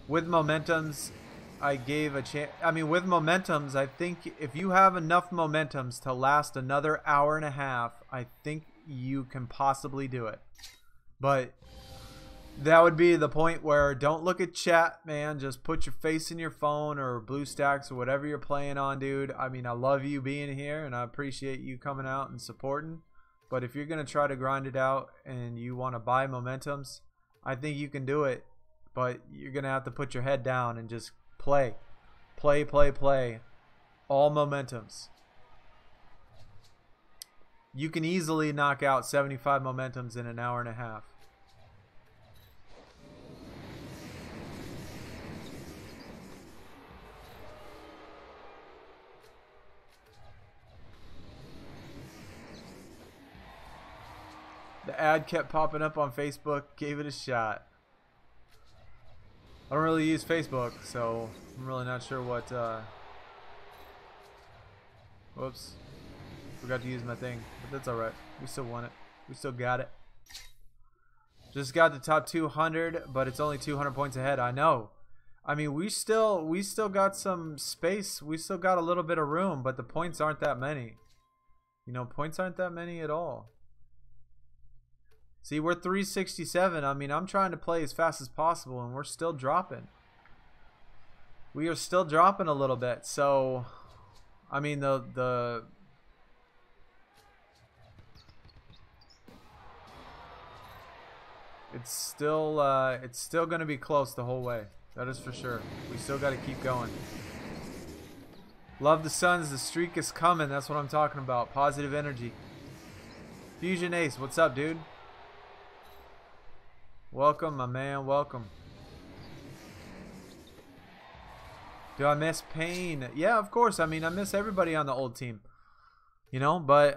with momentums, I gave a chance. I mean, with momentums, I think if you have enough momentums to last another hour and a half, I think you can possibly do it. But that would be the point where don't look at chat, man. Just put your face in your phone or BlueStacks or whatever you're playing on, dude. I mean, I love you being here and I appreciate you coming out and supporting. But if you're going to try to grind it out and you want to buy momentums, I think you can do it. But you're going to have to put your head down and just play. Play, play, play. All momentums. You can easily knock out 75 momentums in an hour and a half. The ad kept popping up on Facebook. Gave it a shot. I don't really use Facebook, so I'm really not sure what. Whoops. Forgot to use my thing. But that's alright. We still won it. We still got it. Just got the top 200, but it's only 200 points ahead. I know. I mean, we still got some space. We still got a little bit of room, but the points aren't that many. You know, points aren't that many at all. See, we're 367. I mean, I'm trying to play as fast as possible, and we're still dropping. We are still dropping a little bit. So, I mean, it's still going to be close the whole way. That is for sure. We still got to keep going. Love the Suns. The streak is coming. That's what I'm talking about. Positive energy. Fusion Ace, what's up, dude? Welcome, my man. Welcome. Do I miss Payne? Yeah, of course. I mean, I miss everybody on the old team. You know, but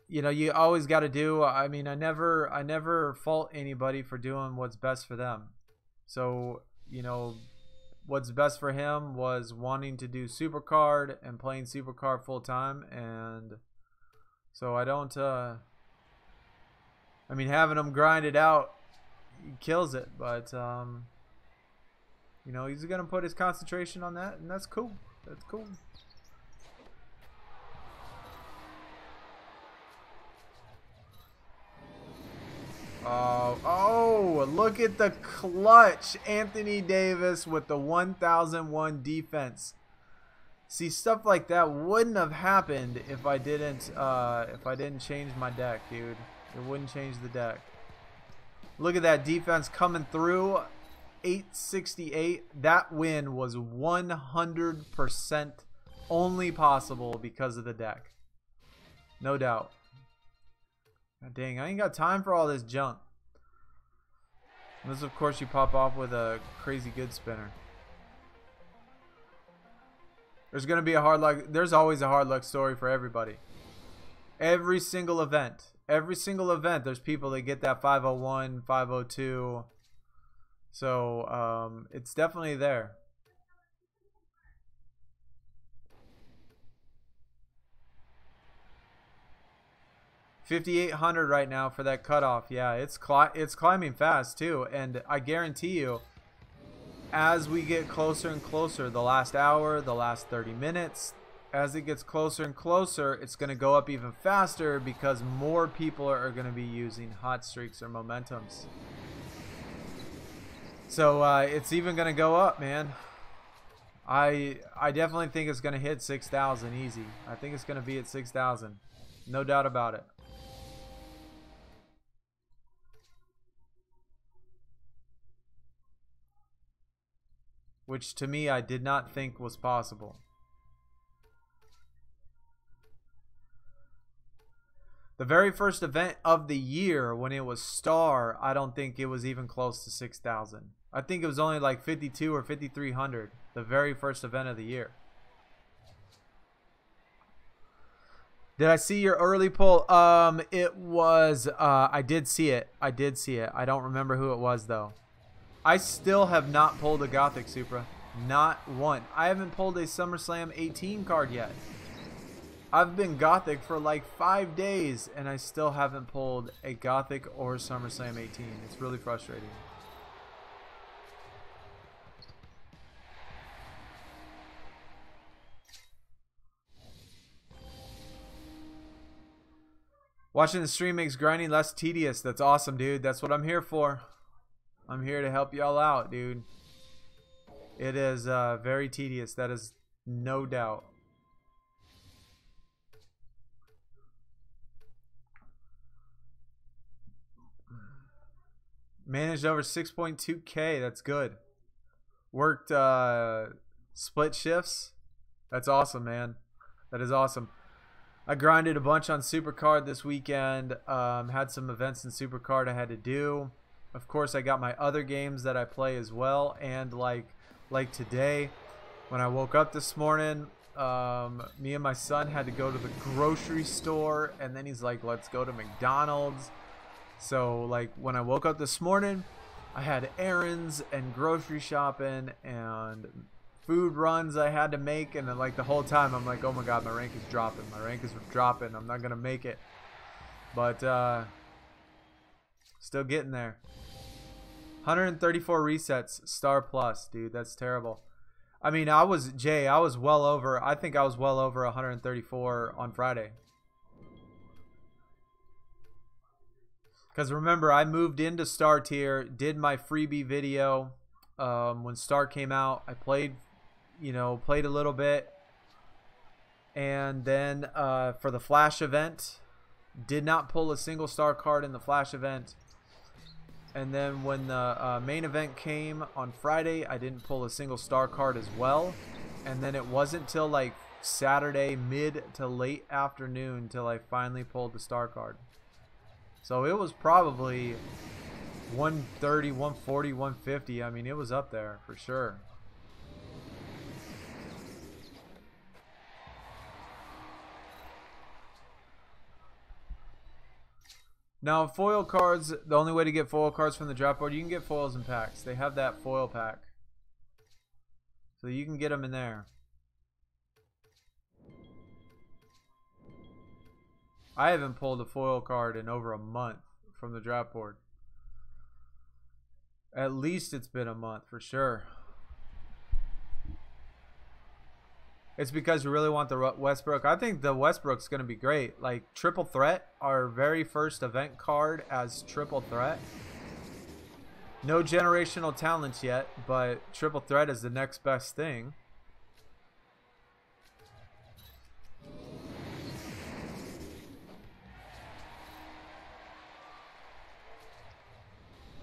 you know, you always got to do. I mean, I never fault anybody for doing what's best for them. So, you know, what's best for him was wanting to do Supercard and playing Supercard full time, and so I don't. I mean, having him grind it out, he kills it, but you know, he's gonna put his concentration on that, and that's cool. That's cool. Oh, look at the clutch. Anthony Davis with the 1001 defense. See, stuff like that wouldn't have happened if I didn't change my deck, dude. It wouldn't change the deck. Look at that defense coming through. 868. That win was 100% only possible because of the deck. No doubt. God dang, I ain't got time for all this junk. Unless, of course, you pop off with a crazy good spinner. There's going to be a hard luck. There's always a hard luck story for everybody. Every single event. Every single event, there's people that get that 501, 502. So, it's definitely there. 5,800 right now for that cutoff. Yeah, it's climbing fast too, and I guarantee you, as we get closer and closer, the last hour, the last 30 minutes, as it gets closer and closer, it's going to go up even faster because more people are going to be using hot streaks or momentums. So it's even going to go up, man. I definitely think it's going to hit 6,000 easy. I think it's going to be at 6,000. No doubt about it. Which to me, I did not think was possible. The very first event of the year, when it was Star, I don't think it was even close to 6,000. I think it was only like 52 or 5,300. The very first event of the year. Did I see your early poll? It was, I did see it. I did see it. I don't remember who it was though. I still have not pulled a Gothic Supra. Not one. I haven't pulled a SummerSlam 18 card yet. I've been Gothic for like 5 days and I still haven't pulled a Gothic or SummerSlam 18. It's really frustrating. Watching the stream makes grinding less tedious. That's awesome, dude. That's what I'm here for. I'm here to help y'all out, dude. It is very tedious. That is no doubt. Managed over 6.2K. That's good. Worked split shifts. That's awesome, man. That is awesome. I grinded a bunch on Supercard this weekend. Had some events in Supercard I had to do. Of course, I got my other games that I play as well. And like today, when I woke up this morning, me and my son had to go to the grocery store. And then he's like, let's go to McDonald's. So like when I woke up this morning, I had errands and grocery shopping and food runs I had to make, and then like the whole time I'm like, oh my god, my rank is dropping. My rank is dropping. I'm not gonna make it. But still getting there. 134 resets, Star Plus, dude. That's terrible. I mean, I was well over. I think I was well over 134 on Friday. Because remember, I moved into Star tier, did my freebie video when Star came out. I played, played a little bit. And then for the Flash event, did not pull a single Star card in the Flash event. And then when the main event came on Friday, I didn't pull a single Star card as well. And then it wasn't till like Saturday mid to late afternoon till I finally pulled the Star card. So it was probably 130, 140, 150. I mean, it was up there for sure. Now, foil cards, the only way to get foil cards from the draft board, you can get foils in packs. They have that foil pack. So you can get them in there. I haven't pulled a foil card in over a month from the draft board. At least it's been a month for sure. It's because you really want the Westbrook. I think the Westbrook's going to be great. Like Triple Threat, our very first event card as Triple Threat. No generational talents yet, but Triple Threat is the next best thing.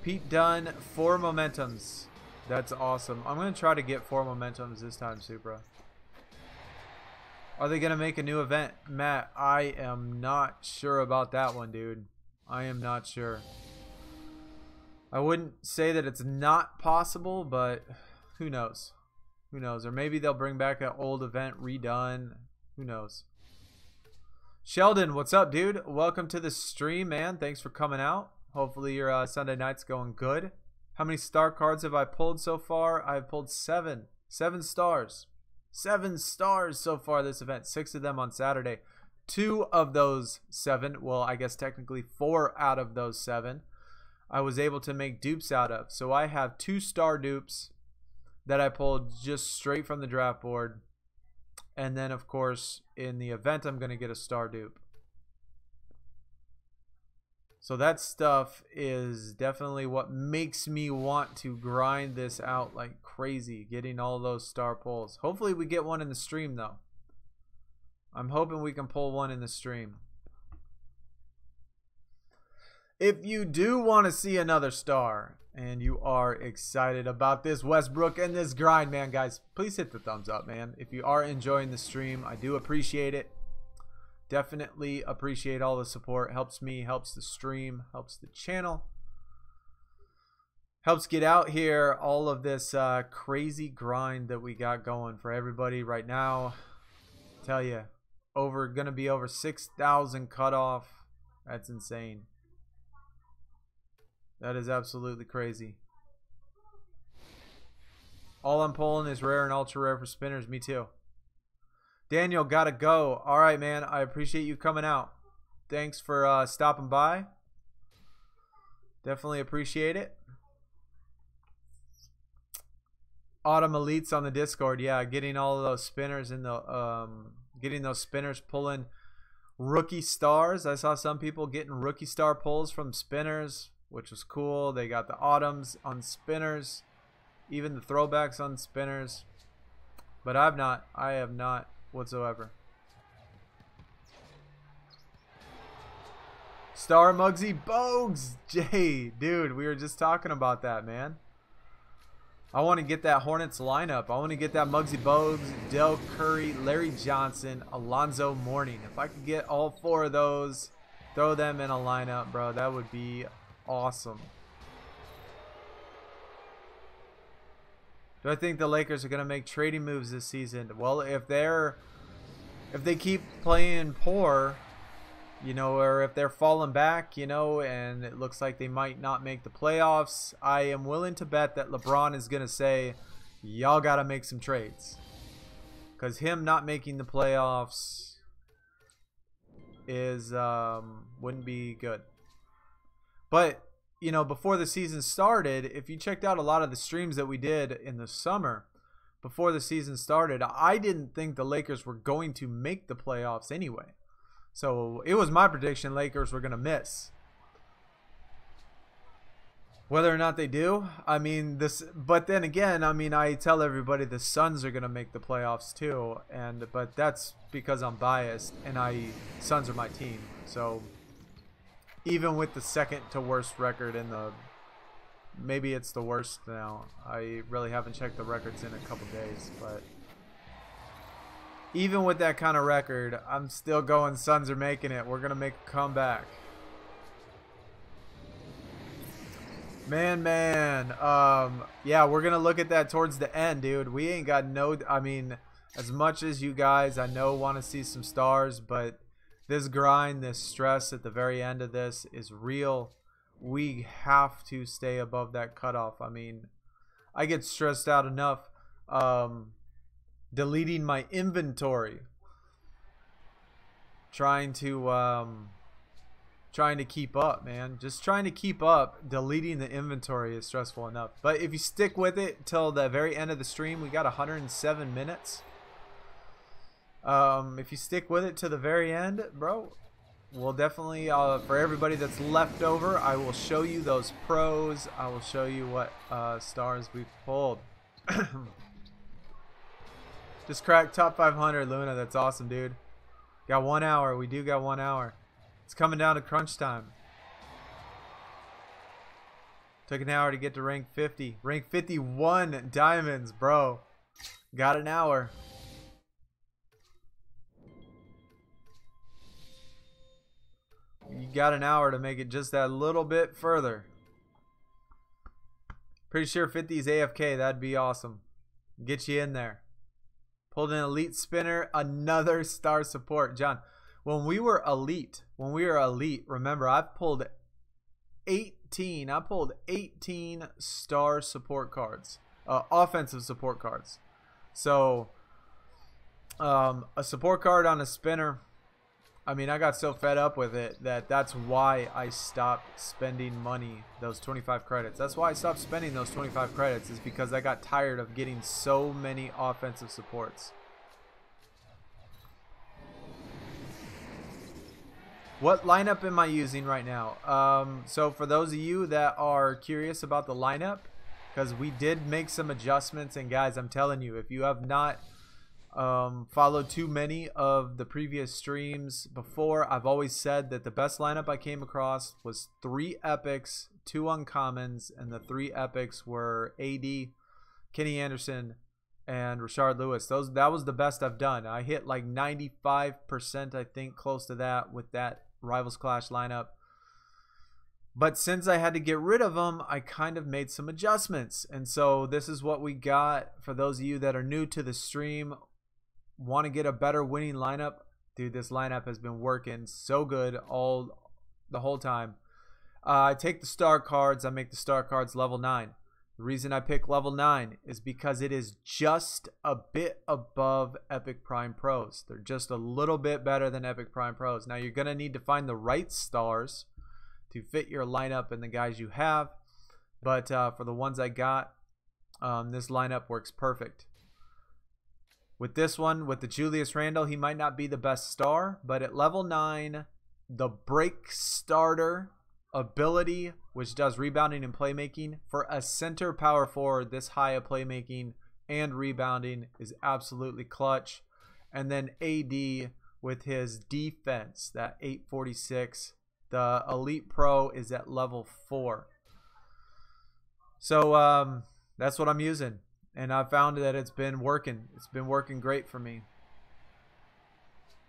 Pete Dunn, 4 momentums. That's awesome. I'm going to try to get 4 momentums this time, Supra. Are they going to make a new event? Matt, I am not sure about that one, dude. I am not sure. I wouldn't say that it's not possible, but who knows? Who knows? Or maybe they'll bring back an old event redone. Who knows? Sheldon, what's up, dude? Welcome to the stream, man. Thanks for coming out. Hopefully your Sunday night's going good. How many star cards have I pulled so far? I've pulled 7. 7 stars. 7 stars so far this event. 6 of them on Saturday. 2 of those 7, well, I guess technically 4 out of those 7, I was able to make dupes out of. So I have 2 star dupes that I pulled just straight from the draft board. And then, of course, in the event, I'm going to get a star dupe. So that stuff is definitely what makes me want to grind this out like crazy, getting all those star pulls. Hopefully we get one in the stream, though. I'm hoping we can pull one in the stream. If you do want to see another star and you are excited about this Westbrook and this grind, man, guys, please hit the thumbs up, man. If you are enjoying the stream, I do appreciate it. Definitely appreciate all the support. Helps me, helps the stream, helps the channel. Helps get out here all of this crazy grind that we got going for everybody right now. Tell you, gonna be over 6,000 cutoff. That's insane. That is absolutely crazy. All I'm pulling is rare and ultra rare for spinners. Me too. Daniel, gotta go. All right, man. I appreciate you coming out. Thanks for stopping by. Definitely appreciate it. Autumn Elites on the Discord. Yeah, getting all of those spinners in the getting those spinners pulling rookie stars. I saw some people getting rookie star pulls from spinners, which was cool. They got the autumns on spinners, even the throwbacks on spinners. But I have not whatsoever. Star Muggsy Bogues, Jay, dude, we were just talking about that, man. I want to get that Hornets lineup. I want to get that Muggsy Bogues, Del Curry, Larry Johnson, Alonzo Mourning. If I could get all 4 of those, throw them in a lineup, bro, that would be awesome. Do I think the Lakers are going to make trading moves this season? Well, if they keep playing poor, you know, or if they're falling back, you know, and it looks like they might not make the playoffs, I am willing to bet that LeBron is going to say, y'all got to make some trades. Because him not making the playoffs is wouldn't be good. But, you know, before the season started, if you checked out a lot of the streams that we did in the summer, before the season started, I didn't think the Lakers were going to make the playoffs anyway. So it was my prediction Lakers were going to miss. Whether or not they do, I mean, but then again, I mean, I tell everybody the Suns are going to make the playoffs too, but that's because I'm biased and Suns are my team. So even with the second to worst record in the, maybe it's the worst now. I really haven't checked the records in a couple days, but even with that kind of record, I'm still going Suns are making it. We're going to make a comeback. Man. Yeah, we're going to look at that towards the end, dude. We ain't got no, I mean, as much as you guys, I know, want to see some stars, but this grind, this stress at the very end of this is real. We have to stay above that cutoff. I mean, I get stressed out enough deleting my inventory, trying to keep up, man. Just trying to keep up. Deleting the inventory is stressful enough. But if you stick with it till the very end of the stream, we got 107 minutes. If you stick with it to the very end, bro, we'll definitely, for everybody that's left over, I will show you those pros. I will show you what stars we've pulled. Just cracked top 500, Luna. That's awesome, dude. Got 1 hour. We do got 1 hour. It's coming down to crunch time. Took an hour to get to rank 50. Rank 51 diamonds, bro. Got an hour. You got an hour to make it just that little bit further. Pretty sure 50 is AFK. That'd be awesome. Get you in there. Pulled an elite spinner. Another star support. John, when we were elite, remember, I've pulled 18. I pulled 18 star support cards. Offensive support cards. So, a support card on a spinner, I mean, I got so fed up with it that's why I stopped spending money, those 25 credits. That's why I stopped spending those 25 credits, is because I got tired of getting so many offensive supports. What lineup am I using right now? So for those of you that are curious about the lineup, because we did make some adjustments, and guys, I'm telling you, if you have not followed too many of the previous streams before, I've always said that the best lineup I came across was 3 epics, 2 uncommons, and the 3 epics were AD, Kenny Anderson, and Rashard Lewis. That was the best I've done. I hit like 95%, I think, close to that with that Rivals Clash lineup. But since I had to get rid of them, I kind of made some adjustments. And so this is what we got. For those of you that are new to the stream, want to get a better winning lineup, dude, this lineup has been working so good the whole time. I take the star cards. I make the star cards level 9. The reason I pick level 9 is because it is just a bit above Epic Prime Pros. They're just a little bit better than Epic Prime Pros. Now you're going to need to find the right stars to fit your lineup and the guys you have. But for the ones I got, this lineup works perfect. With this one, with the Julius Randle, he might not be the best star, but at level 9, the break starter ability, which does rebounding and playmaking, for a center power forward this high of playmaking and rebounding is absolutely clutch. And then AD with his defense, that 846. The Elite Pro is at level 4. So that's what I'm using. And I found that it's been working. It's been working great for me.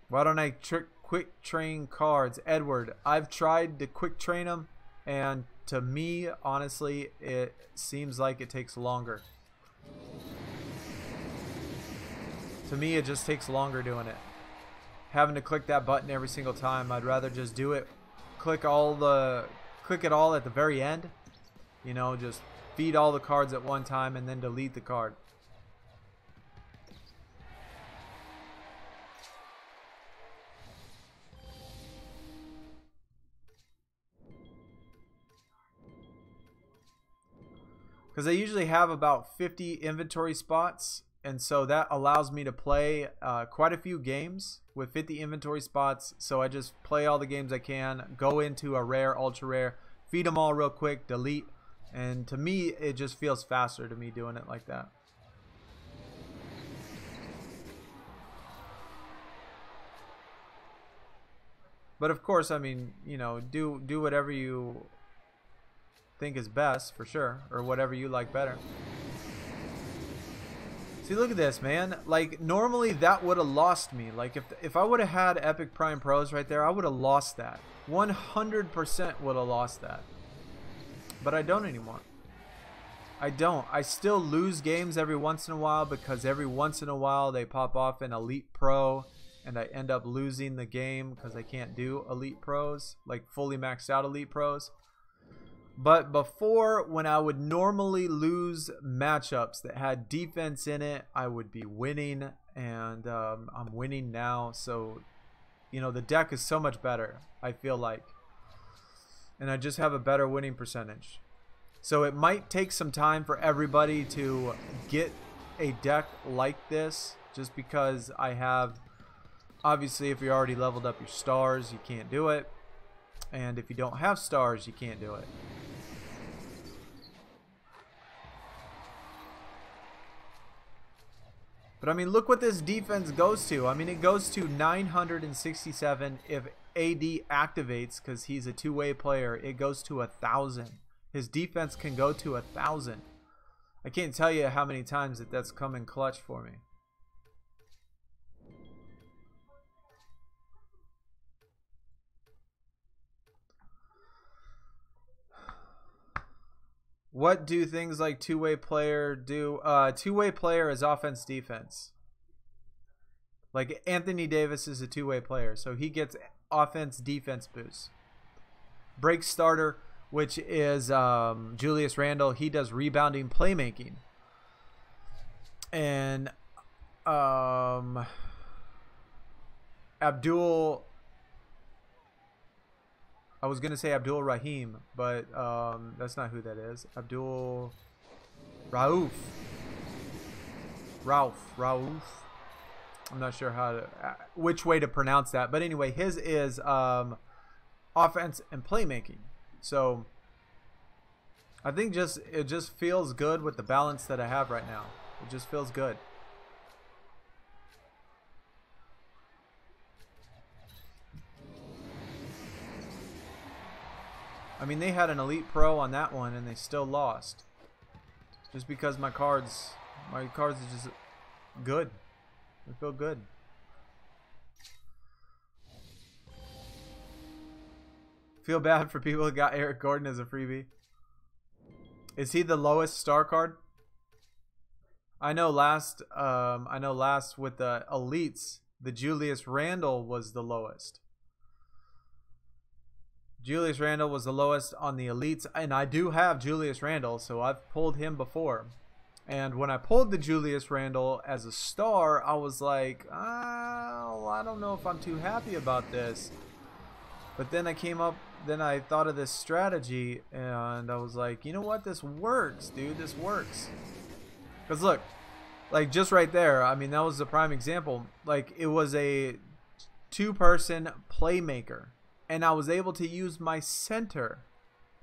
Why don't I quick train cards? Edward, I've tried to quick train them, and to me, honestly, it seems like it takes longer. To me, it just takes longer doing it. Having to click that button every single time. I'd rather just do it. Click it all at the very end. You know, just feed all the cards at one time and then delete the card. Because I usually have about 50 inventory spots, and so that allows me to play quite a few games with 50 inventory spots. So I just play all the games I can, go into a rare, ultra rare, feed them all real quick, delete. And to me, it just feels faster to me doing it like that. But of course, I mean, you know, do whatever you think is best, for sure, or whatever you like better. See, look at this, man. Like, normally that would have lost me. Like, if I would have had Epic Prime Pros right there, I would have lost that. 100% would have lost that. But I don't anymore. I don't. I still lose games every once in a while, because every once in a while they pop off an Elite Pro and I end up losing the game because I can't do Elite Pros, like fully maxed out Elite Pros. But before, when I would normally lose matchups that had defense in it, I would be winning, and I'm winning now. So, you know, the deck is so much better, I feel like. And I just have a better winning percentage. So it might take some time for everybody to get a deck like this, just because I have, obviously, if you already leveled up your stars, you can't do it. And if you don't have stars, you can't do it. But I mean, look what this defense goes to. I mean, it goes to 967 if AD activates, because he's a two-way player. It goes to 1,000. His defense can go to 1,000. I can't tell you how many times that's come in clutch for me. What do things like two-way player do? Two-way player is offense defense. Like Anthony Davis is a two-way player, so he gets offense defense boost. Break starter, which is Julius Randle, he does rebounding playmaking. And Abdul I was gonna say Abdul Rahim, but that's not who that is. Abdul Rauf. Rauf. I'm not sure how to, which way to pronounce that, but anyway, his is offense and playmaking. So I think it just feels good with the balance that I have right now. It just feels good. I mean, they had an elite pro on that one and they still lost. Just because my cards are just good. They feel good. Feel bad for people who got Eric Gordon as a freebie. Is he the lowest star card? I know last with the elites, the Julius Randle was the lowest. Julius Randle was the lowest on the elites, and I do have Julius Randle, so I've pulled him before. And when I pulled the Julius Randle as a star, I was like, oh, I don't know if I'm too happy about this. But then I thought of this strategy, and I was like, you know what? This works, dude. This works. Because look, like just right there, I mean, that was a prime example. Like, it was a two-person playmaker. And I was able to use my center,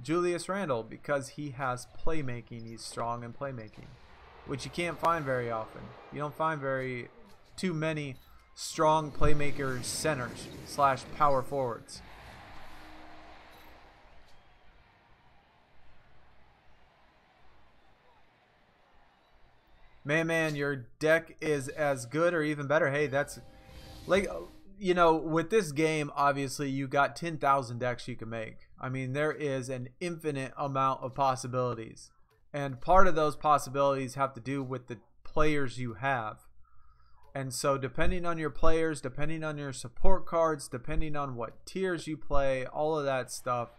Julius Randle, because he has playmaking. He's strong in playmaking, which you can't find very often. You don't find too many strong playmaker centers / power forwards. Man, your deck is as good or even better. Hey, that's like, you know, with this game, obviously you got 10,000 decks you can make. I mean, there is an infinite amount of possibilities. And part of those possibilities have to do with the players you have. And so depending on your players, depending on your support cards, depending on what tiers you play, all of that stuff,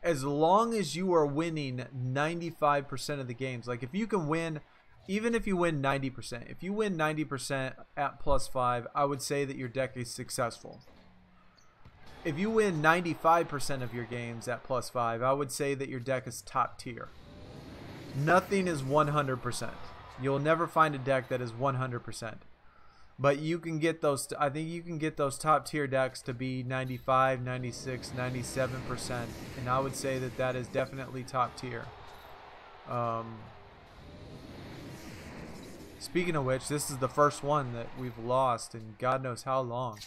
as long as you are winning 95% of the games, like if you can win, even if you win 90%, if you win 90% at +5, I would say that your deck is successful. If you win 95% of your games at +5, I would say that your deck is top tier. Nothing is 100%. You'll never find a deck that is 100%. But you can get those, I think you can get those top tier decks to be 95, 96, 97%. And I would say that that is definitely top tier. Speaking of which, this is the first one that we've lost in God knows how long.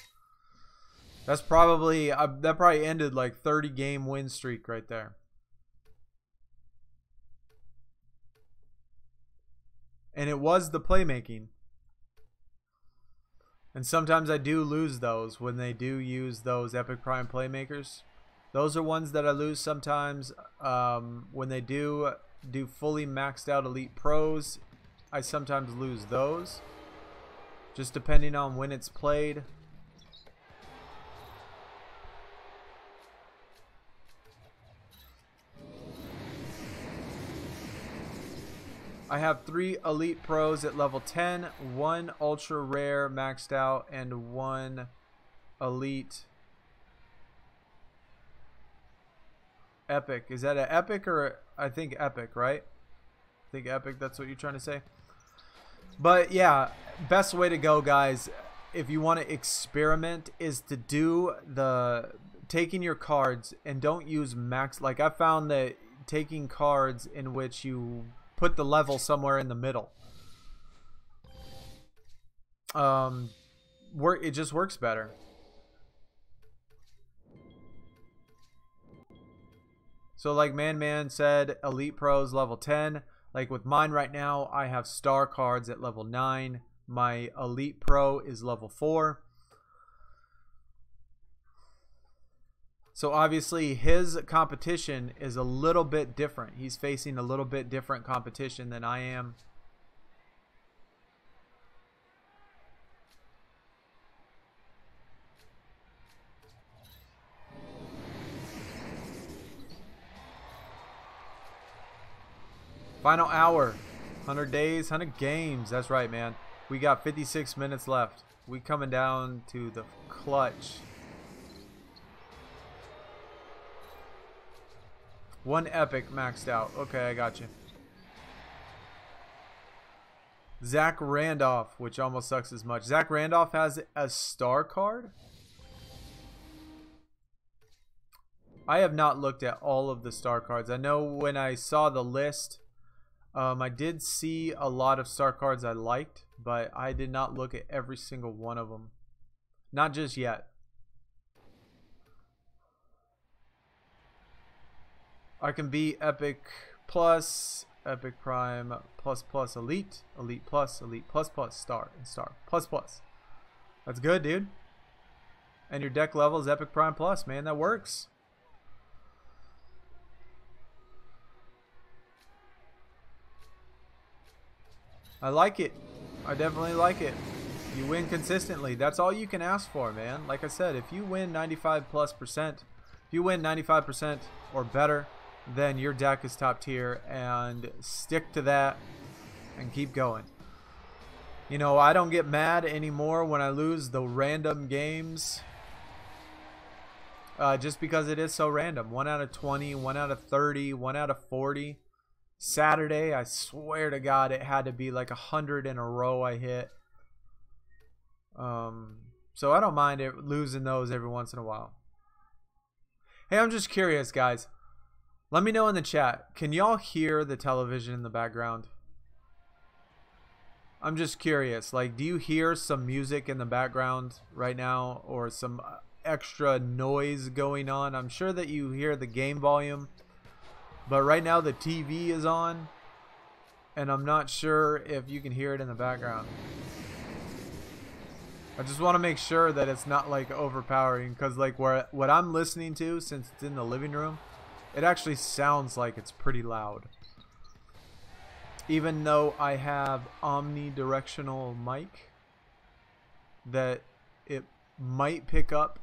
That's probably, that probably ended like 30 game win streak right there. And it was the playmaking. And sometimes I do lose those when they do use those Epic Prime playmakers. Those are ones that I lose sometimes. When they do fully maxed out Elite Pros, I sometimes lose those. Just depending on when it's played. I have 3 Elite Pros at level 10, 1 Ultra Rare maxed out, and 1 Elite Epic. Is that an Epic or I think Epic, right? I think Epic, that's what you're trying to say. But yeah, best way to go, guys, if you want to experiment, is to do taking your cards and don't use max. Like I found that taking cards in which you put the level somewhere in the middle, it just works better. So like Man said, Elite Pros level 10. Like with mine right now, I have star cards at level 9. My Elite Pro is level 4. So obviously his competition is a little bit different. He's facing a little bit different competition than I am. Final hour. 100 days, 100 games. That's right, man. We got 56 minutes left. We coming down to the clutch. One epic maxed out. Okay, I got you. Zach Randolph, which almost sucks as much. Zach Randolph has a star card? I have not looked at all of the star cards. I know when I saw the list, I did see a lot of star cards I liked, but I did not look at every single one of them. Not just yet. I can be Epic Plus, Epic Prime, Plus Plus, Elite, Elite Plus, Elite Plus Plus, Star, and Star, Plus Plus. That's good, dude. And your deck level is Epic Prime Plus, man. That works. I like it. I definitely like it. You win consistently. That's all you can ask for, man. Like I said, if you win 95+%, if you win 95% or better, then your deck is top tier, and stick to that and keep going. You know, I don't get mad anymore when I lose the random games, just because it is so random. 1 out of 20, 1 out of 30, 1 out of 40. Saturday, I swear to God, it had to be like 100 in a row I hit. So I don't mind it losing those every once in a while. Hey, I'm just curious, guys. Let me know in the chat. Can y'all hear the television in the background? I'm just curious. Like, do you hear some music in the background right now, or some extra noise going on? I'm sure that you hear the game volume, but right now the TV is on, and I'm not sure if you can hear it in the background. I just want to make sure that it's not like overpowering, because like what I'm listening to, since it's in the living room, it actually sounds like it's pretty loud. Even though I have omnidirectional mic, that it might pick up,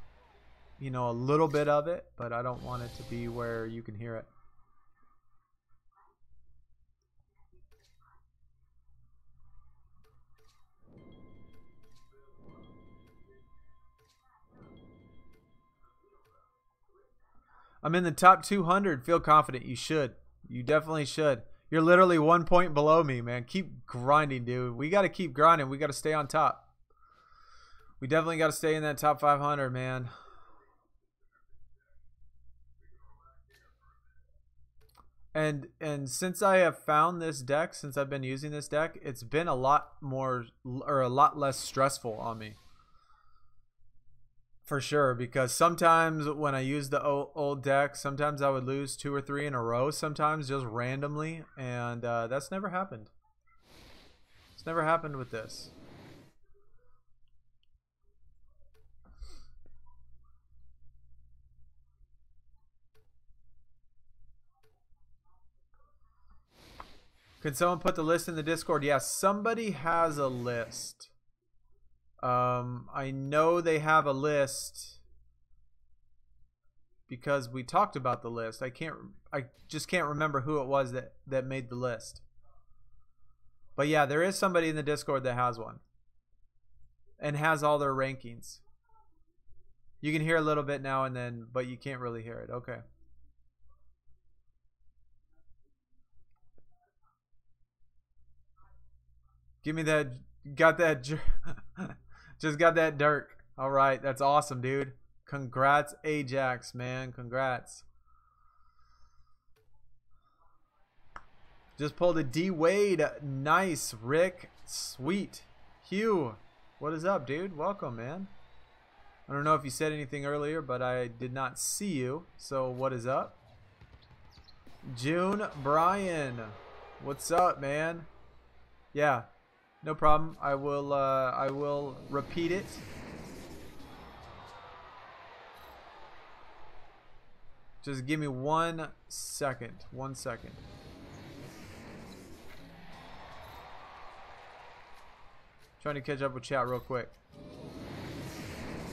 you know, a little bit of it, but I don't want it to be where you can hear it. I'm in the top 200. Feel confident. You should. You definitely should. You're literally 1 point below me, man. Keep grinding, dude. We got to keep grinding. We got to stay on top. We definitely got to stay in that top 500, man. And since I have found this deck, since I've been using this deck, it's been a lot more, or a lot less stressful on me. For sure, because sometimes when I use the old deck, sometimes I would lose 2 or 3 in a row, sometimes just randomly, and that's never happened. It's never happened with this. Can someone put the list in the Discord? Yes, somebody has a list. I know they have a list because we talked about the list. I just can't remember who it was that made the list. But yeah, there is somebody in the Discord that has one and has all their rankings. You can hear a little bit now and then, but you can't really hear it. Okay. Give me that. Got that. Just got that Dirk. All right, that's awesome, dude. Congrats, Ajax, man. Congrats. Just pulled a D Wade. Nice, Rick. Sweet. Hugh, what is up, dude? Welcome, man. I don't know if you said anything earlier, but I did not see you. So what is up? June Brian, what's up, man? Yeah. No problem. I will repeat it. Just give me 1 second. 1 second. Trying to catch up with chat real quick.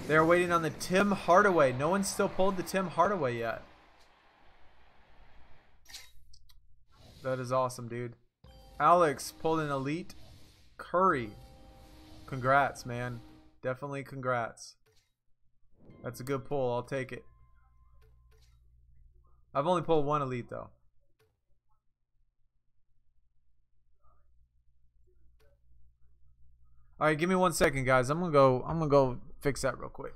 They're waiting on the Tim Hardaway. No one's still pulled the Tim Hardaway yet. That is awesome, dude. Alex pulled an Elite Curry. Congrats, man. Definitely congrats. That's a good pull. I'll take it. I've only pulled one elite though. All right, give me 1 second, guys. I'm gonna go fix that real quick.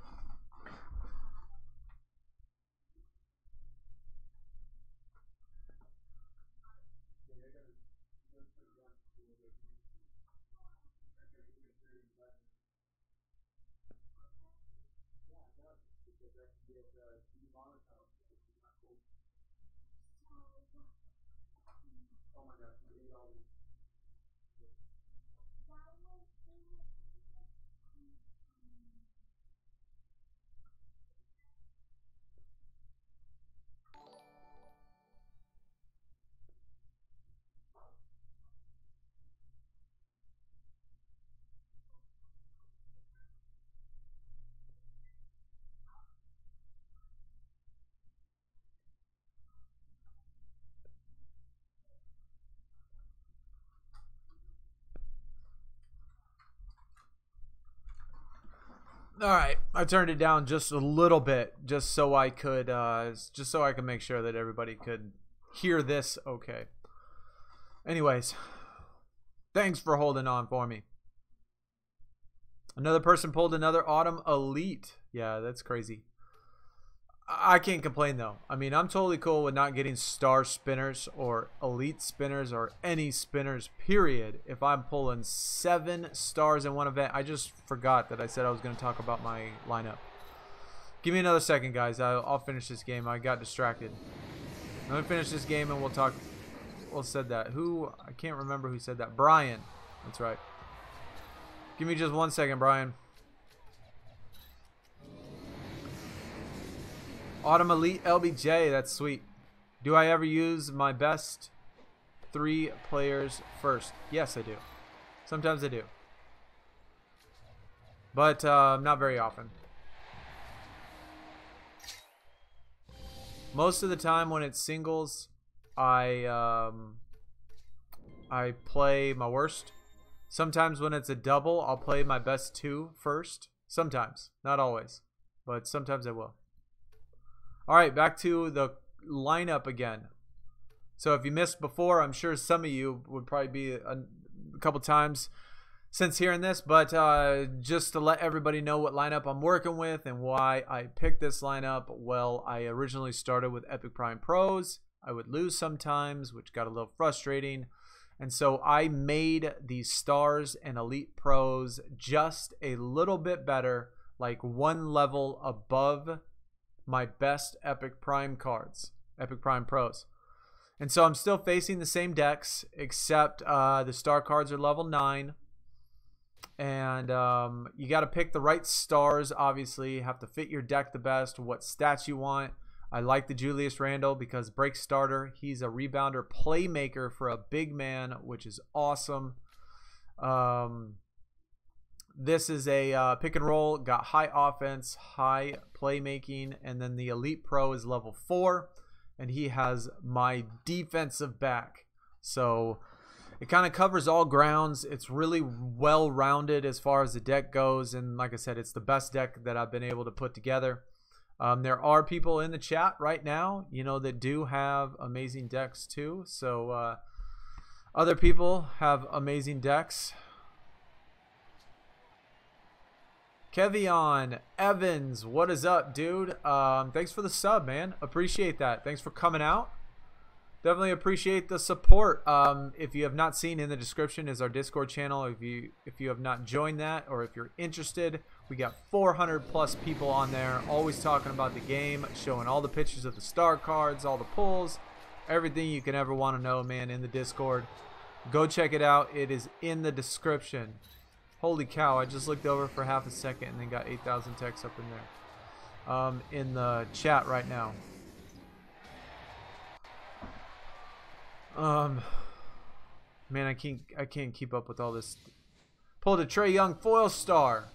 All right, I turned it down just a little bit, just so I could make sure that everybody could hear this okay. Anyways, thanks for holding on for me. Another person pulled another Autumn Elite. Yeah, that's crazy. I can't complain though. I mean, I'm totally cool with not getting star spinners or elite spinners or any spinners, period. If I'm pulling 7 stars in one event. I just forgot that I said I was going to talk about my lineup. Give me another second, guys. I'll finish this game. I got distracted. Let me finish this game and we'll talk. Who said that? Who? I can't remember who said that. Brian. That's right. Give me just 1 second, Brian. Autumn Elite LBJ, that's sweet. Do I ever use my best 3 players first? Yes, I do. Sometimes I do. But not very often. Most of the time when it's singles, I play my worst. Sometimes when it's a double, I'll play my best 2 first. Sometimes. Not always. But sometimes I will. Alright, back to the lineup again. So if you missed before, I'm sure some of you would probably be a couple times since hearing this. But just to let everybody know what lineup I'm working with and why I picked this lineup. Well, I originally started with Epic Prime Pros. I would lose sometimes, which got a little frustrating. And so I made these Stars and Elite Pros just a little bit better, like 1 level above my best Epic Prime cards, Epic Prime Pros. And so I'm still facing the same decks, except the star cards are level 9. And you got to pick the right stars, obviously. You have to fit your deck the best, what stats you want. I like the Julius Randle because break starter. He's a rebounder playmaker for a big man, which is awesome. This is a pick and roll, got high offense, high playmaking, and then the Elite Pro is level 4, and he has my defensive back. So it kind of covers all grounds. It's really well-rounded as far as the deck goes, and like I said, it's the best deck that I've been able to put together. There are people in the chat right now, you know, that do have amazing decks too. So other people have amazing decks. Kevion Evans, what is up, dude? Thanks for the sub, man. Appreciate that. Thanks for coming out. Definitely appreciate the support. If you have not seen, in the description is our Discord channel. If you have not joined that, or if you're interested, we got 400+ people on there, always talking about the game, showing all the pictures of the star cards, all the pulls, everything you can ever want to know, man, in the Discord. Go check it out. It is in the description. Holy cow, I just looked over for half a second and then got 8,000 texts up in there. In the chat right now. Man, I can't keep up with all this. Pulled a Trae Young foil star.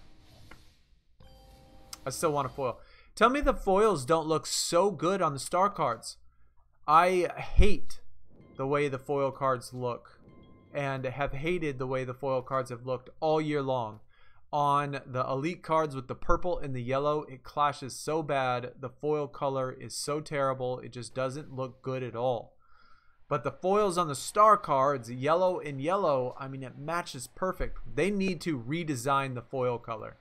I still want a foil. Tell me the foils don't look so good on the star cards. I hate the way the foil cards look, and have hated the way the foil cards have looked all year long. On the elite cards with the purple and the yellow, it clashes so bad. The foil color is so terrible. It just doesn't look good at all. But the foils on the star cards, yellow and yellow, I mean, it matches perfect. They need to redesign the foil color.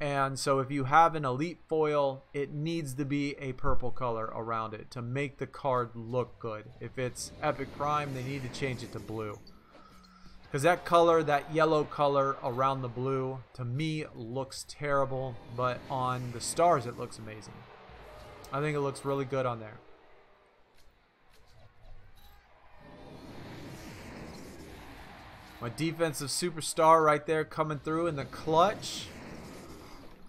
And so if you have an elite foil, it needs to be a purple color around it to make the card look good. If it's Epic Prime, they need to change it to blue. Because that color, that yellow color around the blue, to me looks terrible. But on the stars, it looks amazing. I think it looks really good on there. My defensive superstar right there coming through in the clutch.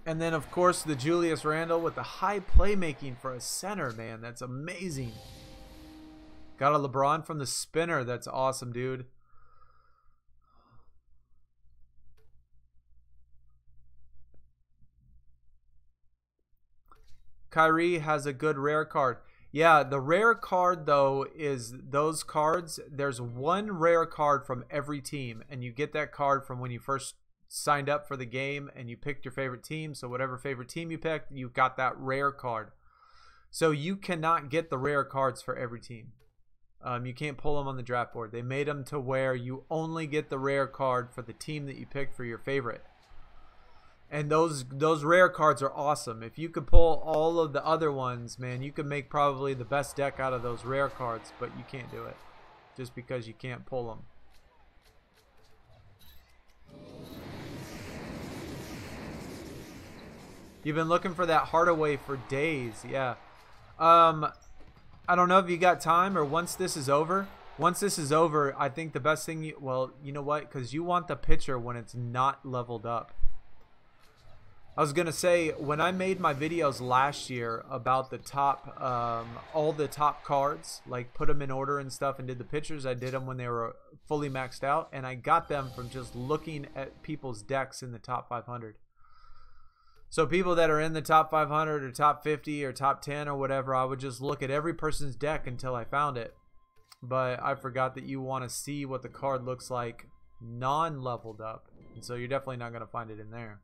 And then, of course, the Julius Randle with the high playmaking for a center, man. That's amazing. Got a LeBron from the spinner. That's awesome, dude. Kyrie has a good rare card. Yeah, the rare card, though, is those cards. There's one rare card from every team, and you get that card from when you first signed up for the game and you picked your favorite team. So whatever favorite team you picked, you got that rare card. So you cannot get the rare cards for every team. You can't pull them on the draft board. They made them to where you only get the rare card for the team that you picked for your favorite. And those rare cards are awesome. If you could pull all of the other ones, man, you could make probably the best deck out of those rare cards, but you can't do it just because you can't pull them. You've been looking for that Hardaway for days. Yeah. I don't know if you got time or once this is over. Once this is over, I think the best thing well, you know what? Because you want the pitcher when it's not leveled up. I was going to say, when I made my videos last year about the top, all the top cards, like put them in order and stuff and did the pictures, I did them when they were fully maxed out. And I got them from just looking at people's decks in the top 500. So people that are in the top 500 or top 50 or top 10 or whatever, I would just look at every person's deck until I found it. But I forgot that you want to see what the card looks like non-leveled up. And so you're definitely not going to find it in there.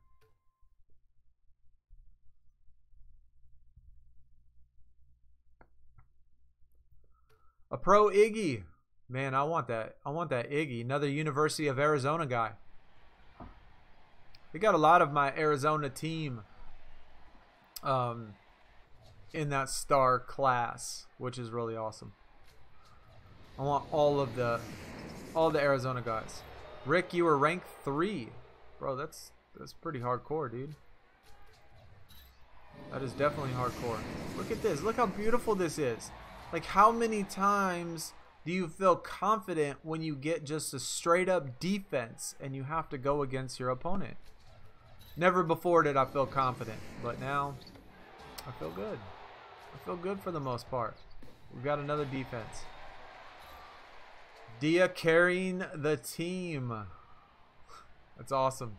A pro Iggy. Man, I want that. I want that Iggy. Another University of Arizona guy. We got a lot of my Arizona team in that star class, which is really awesome. I want all the Arizona guys. Rick, you were ranked 3. Bro, that's pretty hardcore, dude. That is definitely hardcore. Look at this. Look how beautiful this is. Like, how many times do you feel confident when you get just a straight up defense and you have to go against your opponent? Never before did I feel confident, but now I feel good. I feel good for the most part. We've got another defense. Dia carrying the team. That's awesome.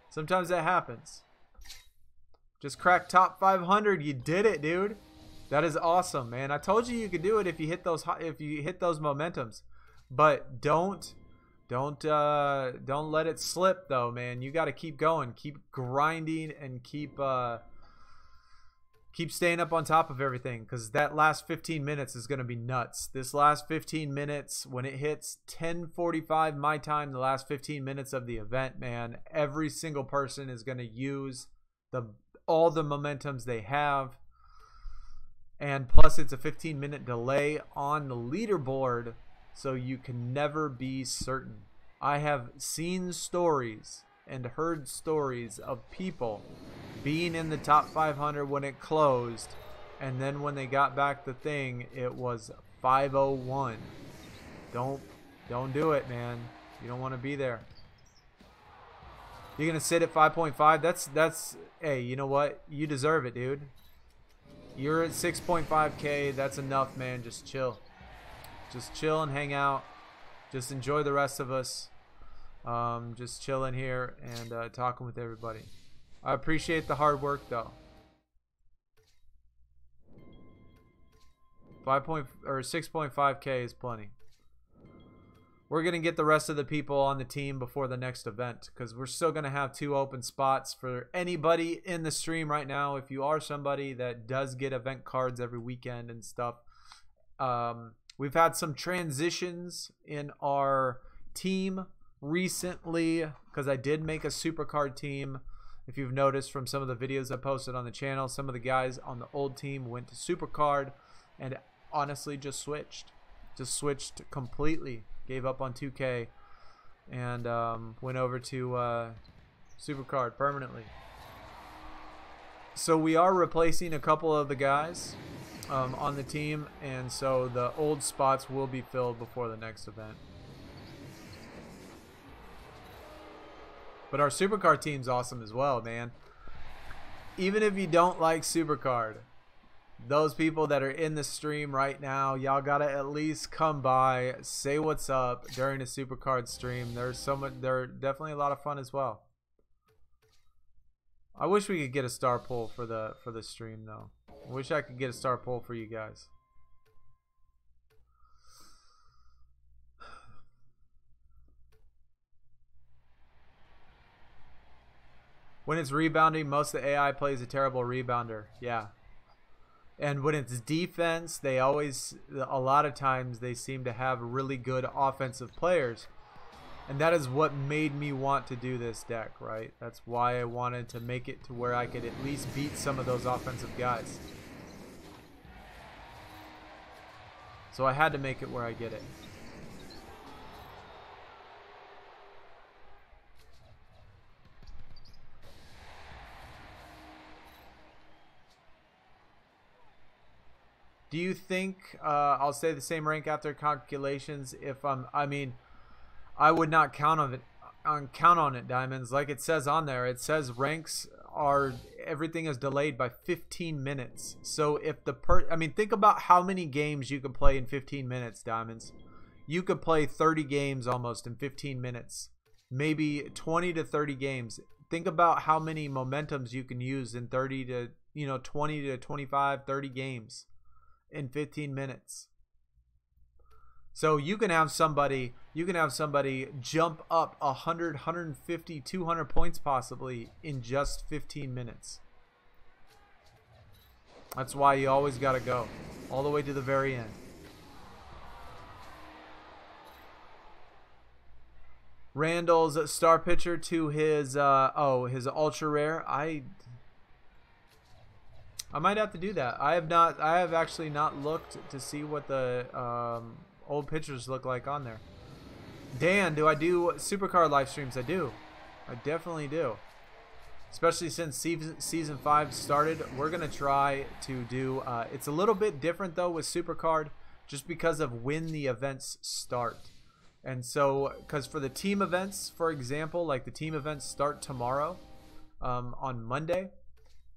Sometimes that happens. Just cracked top 500. You did it, dude. That is awesome, man. I told you could do it if you hit those momentums. But don't let it slip though, man. You got to keep going, keep grinding, and keep staying up on top of everything, because that last 15 minutes is going to be nuts. This last 15 minutes, when it hits 10:45 my time, the last 15 minutes of the event, man, every single person is going to use all the momentums they have. And plus, it's a 15-minute delay on the leaderboard, so you can never be certain. I have seen stories and heard stories of people being in the top 500 when it closed, and then when they got back the thing, it was 501. Don't do it, man. You don't want to be there. You're gonna sit at 5.5. That's hey, you know what? You deserve it, dude. You're at 6.5K. That's enough, man. Just chill. Just chill and hang out. Just enjoy the rest of us. Just chilling here and talking with everybody. I appreciate the hard work, though. 6.5K is plenty. we're going to get the rest of the people on the team before the next event, because we're still going to have 2 open spots for anybody in the stream right now. If you are somebody that does get event cards every weekend and stuff, we've had some transitions in our team recently, because I did make a supercard team. If you've noticed from some of the videos I posted on the channel, some of the guys on the old team went to supercard and honestly just switched completely. Gave up on 2K and went over to supercard permanently. So we are replacing a couple of the guys on the team, and so the old spots will be filled before the next event. But our supercard team's awesome as well, man. Even if you don't like supercard, those people that are in the stream right now, y'all gotta at least come by, say what's up during a supercard stream. They're definitely a lot of fun as well. I wish we could get a star pull for the stream though. I wish I could get a star pull for you guys. When it's rebounding, most of the AI plays a terrible rebounder. Yeah. And when it's defense, they always, a lot of times, they seem to have really good offensive players. And that is what made me want to do this deck, right? That's why I wanted to make it to where I could at least beat some of those offensive guys. So I had to make it where I get it. Do you think I'll say the same rank after calculations? If I mean, I would not count on it, Diamonds. Like it says on there, it says ranks are, everything is delayed by 15 minutes. So if I mean, think about how many games you could play in 15 minutes, Diamonds. You could play 30 games almost in 15 minutes, maybe 20 to 30 games. Think about how many momentums you can use in 30 to 20 to 25, 30 games in 15 minutes. So you can have somebody jump up 100, 150, 200 points possibly in just 15 minutes. That's why you always got to go all the way to the very end. Randall's star pitcher to his his ultra rare. I might have to do that. I have actually not looked to see what the old pictures look like on there. Dan, do I do supercard live streams? I do. I definitely do. Especially since season 5 started, we're gonna try to do. It's a little bit different though with supercard, just because of when the events start. And so, because for the team events, for example, like the team events start tomorrow, on Monday.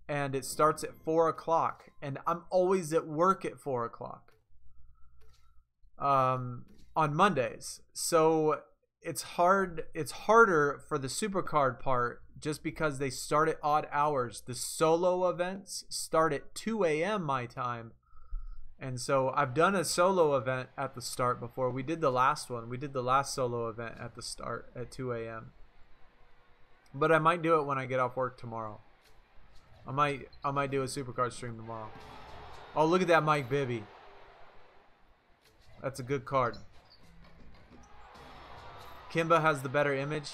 And it starts at 4 o'clock, and I'm always at work at 4 o'clock on Mondays. So it's harder for the supercard part, just because they start at odd hours. The solo events start at 2 a.m. my time, and so I've done a solo event at the start before. We did the last one. We did the last solo event at the start at 2 a.m. But I might do it when I get off work tomorrow. I might do a supercard stream tomorrow. Oh, look at that Mike Bibby. That's a good card. Kimba has the better image.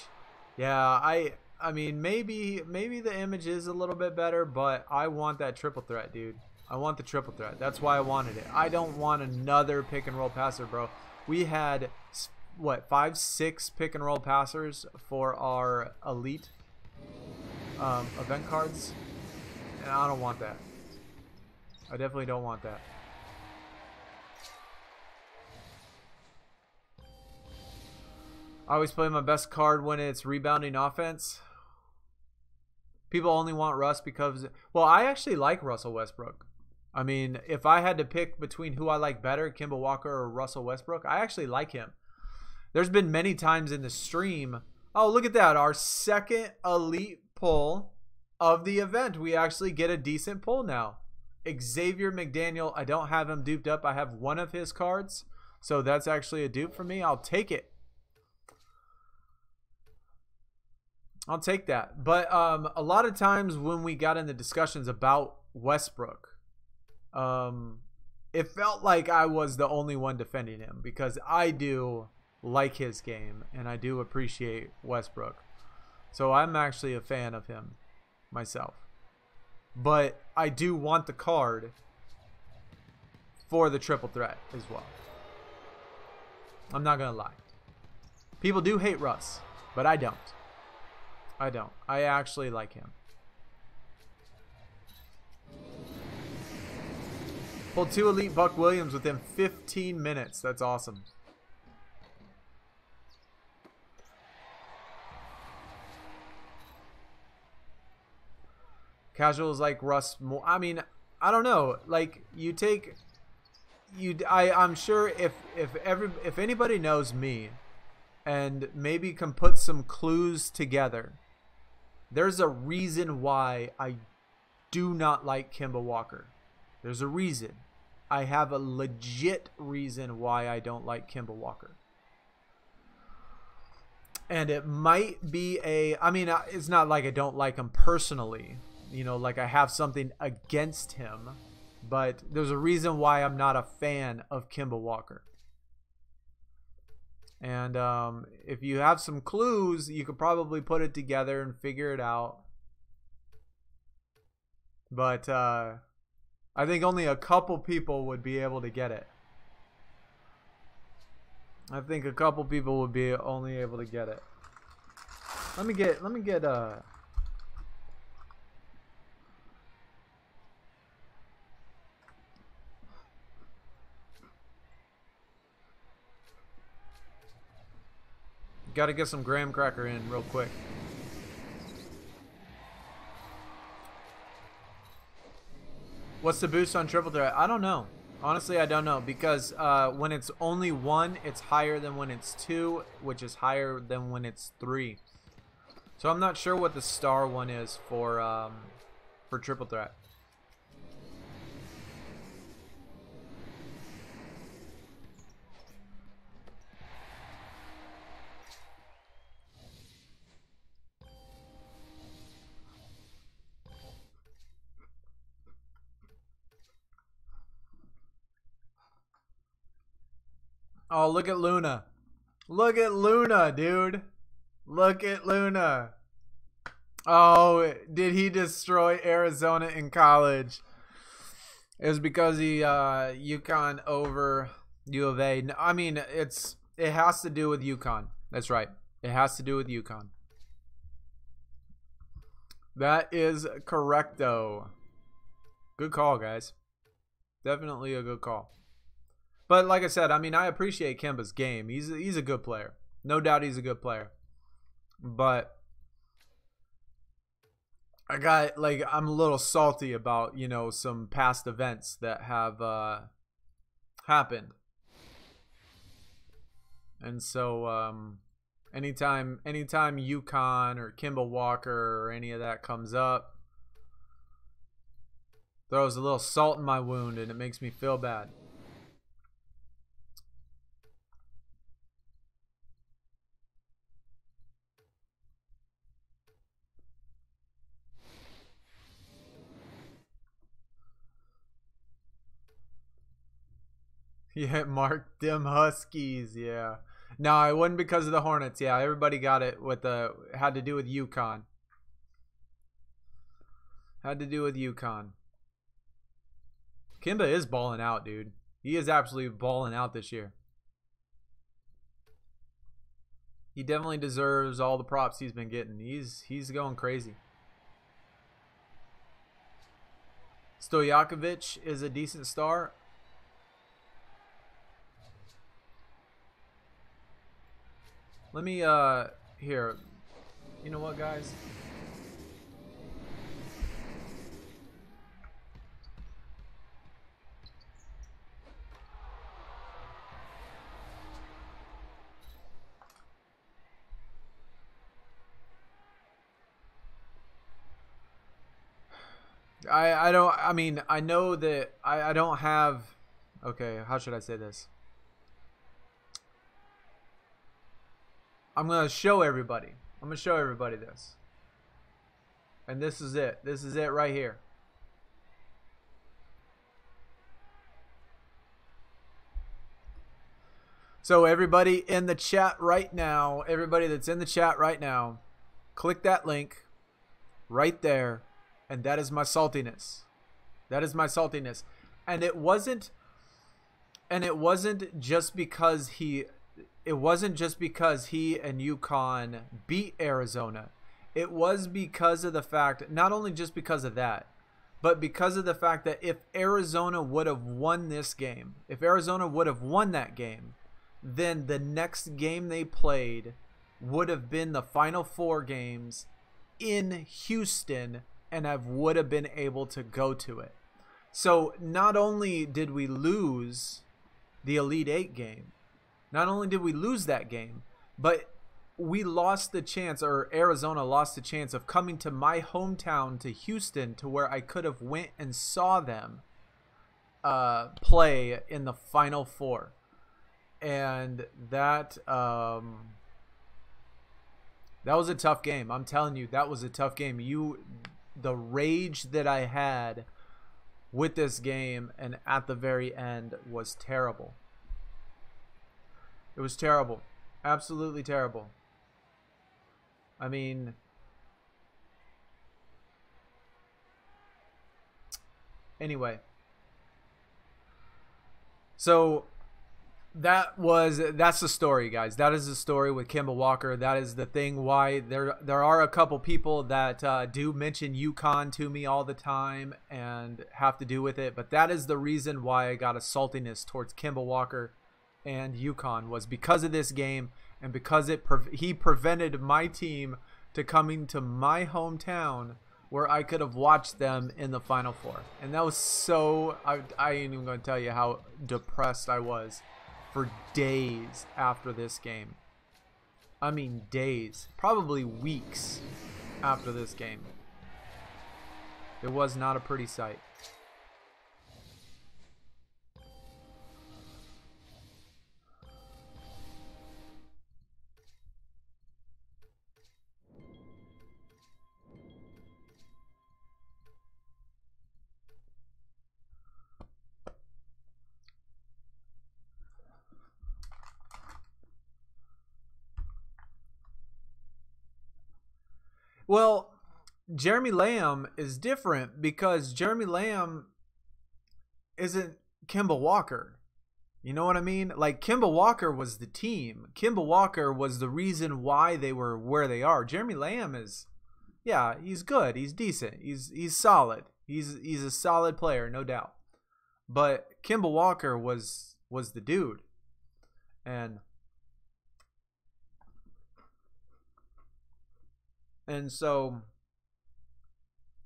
Yeah, I mean, maybe the image is a little bit better, but I want that triple threat, dude. I want the triple threat. That's why I wanted it. I don't want another pick and roll passer, bro. We had what, 5, 6 pick and roll passers for our elite event cards. And I don't want that. I definitely don't want that. I always play my best card when it's rebounding offense. People only want Russ because, well, I actually like Russell Westbrook. I mean, if I had to pick between who I like better, Kemba Walker or Russell Westbrook, I actually like him. There's been many times in the stream. Oh, look at that. Our second elite pull of the event. We actually get a decent pull now. Xavier McDaniel, I don't have him duped up. I have one of his cards, so that's actually a dupe for me. I'll take it. I'll take that. But a lot of times when we got into discussions about Westbrook, it felt like I was the only one defending him, because I do like his game and I do appreciate Westbrook. So I'm actually a fan of him myself. But I do want the card for the triple threat as well. I'm not going to lie. People do hate Russ, but I don't. I don't. I actually like him. Pulled 2 elite Buck Williams within 15 minutes. That's awesome. Casuals like Russ more. I mean, I don't know. Like, you take I'm sure if anybody knows me and maybe can put some clues together, there's a reason why I do not like Kemba Walker. There's a reason. I have a legit reason why I don't like Kemba Walker. And it might be I mean, it's not like I don't like him personally. You know, like I have something against him. But there's a reason why I'm not a fan of Kemba Walker. And if you have some clues, you could probably put it together and figure it out. But I think only a couple people would be able to get it. I think a couple people would be only able to get it. Let me get gotta get some graham cracker in real quick. What's the boost on triple threat? I don't know. Honestly, I don't know, because when it's only 1, it's higher than when it's 2, which is higher than when it's 3. So I'm not sure what the star one is for triple threat. Oh, look at Luna. Look at Luna, dude. Look at Luna. Oh, did he destroy Arizona in college? It was because he UConn over U of A. I mean, it has to do with UConn. That's right. It has to do with UConn. That is correcto. Good call, guys. Definitely a good call. But like I said, I mean, I appreciate Kemba's game. He's a good player. No doubt he's a good player. But I'm a little salty about, you know, some past events that have happened. And so anytime UConn or Kemba Walker or any of that comes up, throws a little salt in my wound, and it makes me feel bad. Yeah, Mark, them Huskies, yeah. No, it wasn't because of the Hornets. Yeah, everybody got it with had to do with UConn. Had to do with UConn. Kemba is balling out, dude. He is absolutely balling out this year. He definitely deserves all the props he's been getting. He's going crazy. Stojakovic is a decent star. Let me here. You know what, guys? I mean, I know that I don't have, okay, how should I say this? I'm going to show everybody. I'm gonna show everybody this. And this is it. This is it right here. So everybody in the chat right now, everybody that's in the chat right now, click that link right there, and that is my saltiness. That is my saltiness. And it wasn't just because he and UConn beat Arizona. It was because of the fact, not only just because of that, but because of the fact that if Arizona would have won this game, if Arizona would have won that game, then the next game they played would have been the Final Four games in Houston, and I would have been able to go to it. So not only did we lose the Elite Eight game, not only did we lose that game, but we lost the chance, or Arizona lost the chance of coming to my hometown, to Houston, to where I could have went and saw them play in the Final Four. And that was a tough game. I'm telling you, that was a tough game. The rage that I had with this game and at the very end was terrible. It was terrible. Absolutely terrible. I mean, anyway. So that's the story, guys. That is the story with Kemba Walker. That is the thing why there are a couple people that do mention UConn to me all the time and have to do with it, but that is the reason why I got a saltiness towards Kemba Walker and UConn, was because of this game, and because he prevented my team to coming to my hometown where I could have watched them in the Final Four. And that was so, I ain't even going to tell you how depressed I was for days after this game. I mean days, probably weeks after this game. It was not a pretty sight. Well, Jeremy Lamb is different because Jeremy Lamb isn't Kemba Walker. You know what I mean? Like, Kemba Walker was the team. Kemba Walker was the reason why they were where they are. Jeremy Lamb is, yeah, he's good. He's decent. He's solid. He's a solid player, no doubt. But Kemba Walker was the dude. And so,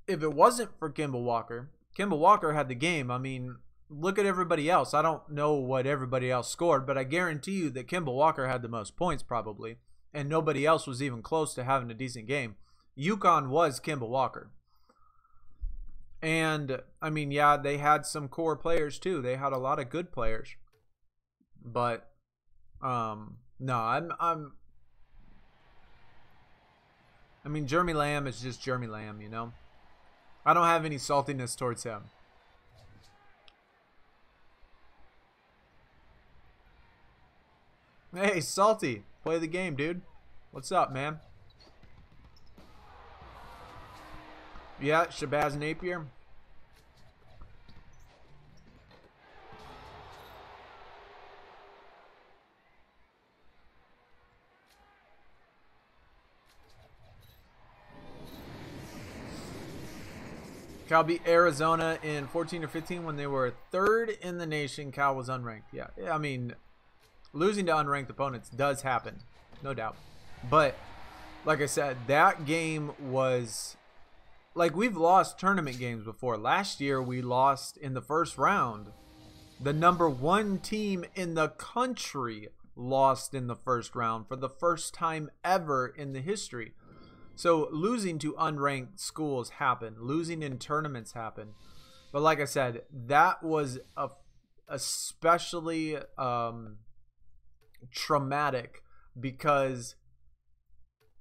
if it wasn't for Kemba Walker had the game. I mean, look at everybody else. I don't know what everybody else scored, but I guarantee you that Kemba Walker had the most points probably, and nobody else was even close to having a decent game. UConn was Kemba Walker. And, I mean, yeah, they had some core players too. They had a lot of good players. But, no, I mean, Jeremy Lamb is just Jeremy Lamb, you know? I don't have any saltiness towards him. Hey, Salty, play the game, dude. What's up, man? Yeah, Shabazz Napier. Cal beat Arizona in 14 or 15 when they were third in the nation. Cal was unranked. Yeah, I mean, losing to unranked opponents does happen, no doubt. But like I said, that game was, like, we've lost tournament games before. Last year we lost in the first round. The #1 team in the country lost in the first round for the first time ever in the history. So losing to unranked schools happen. Losing in tournaments happen. But like I said, that was especially traumatic because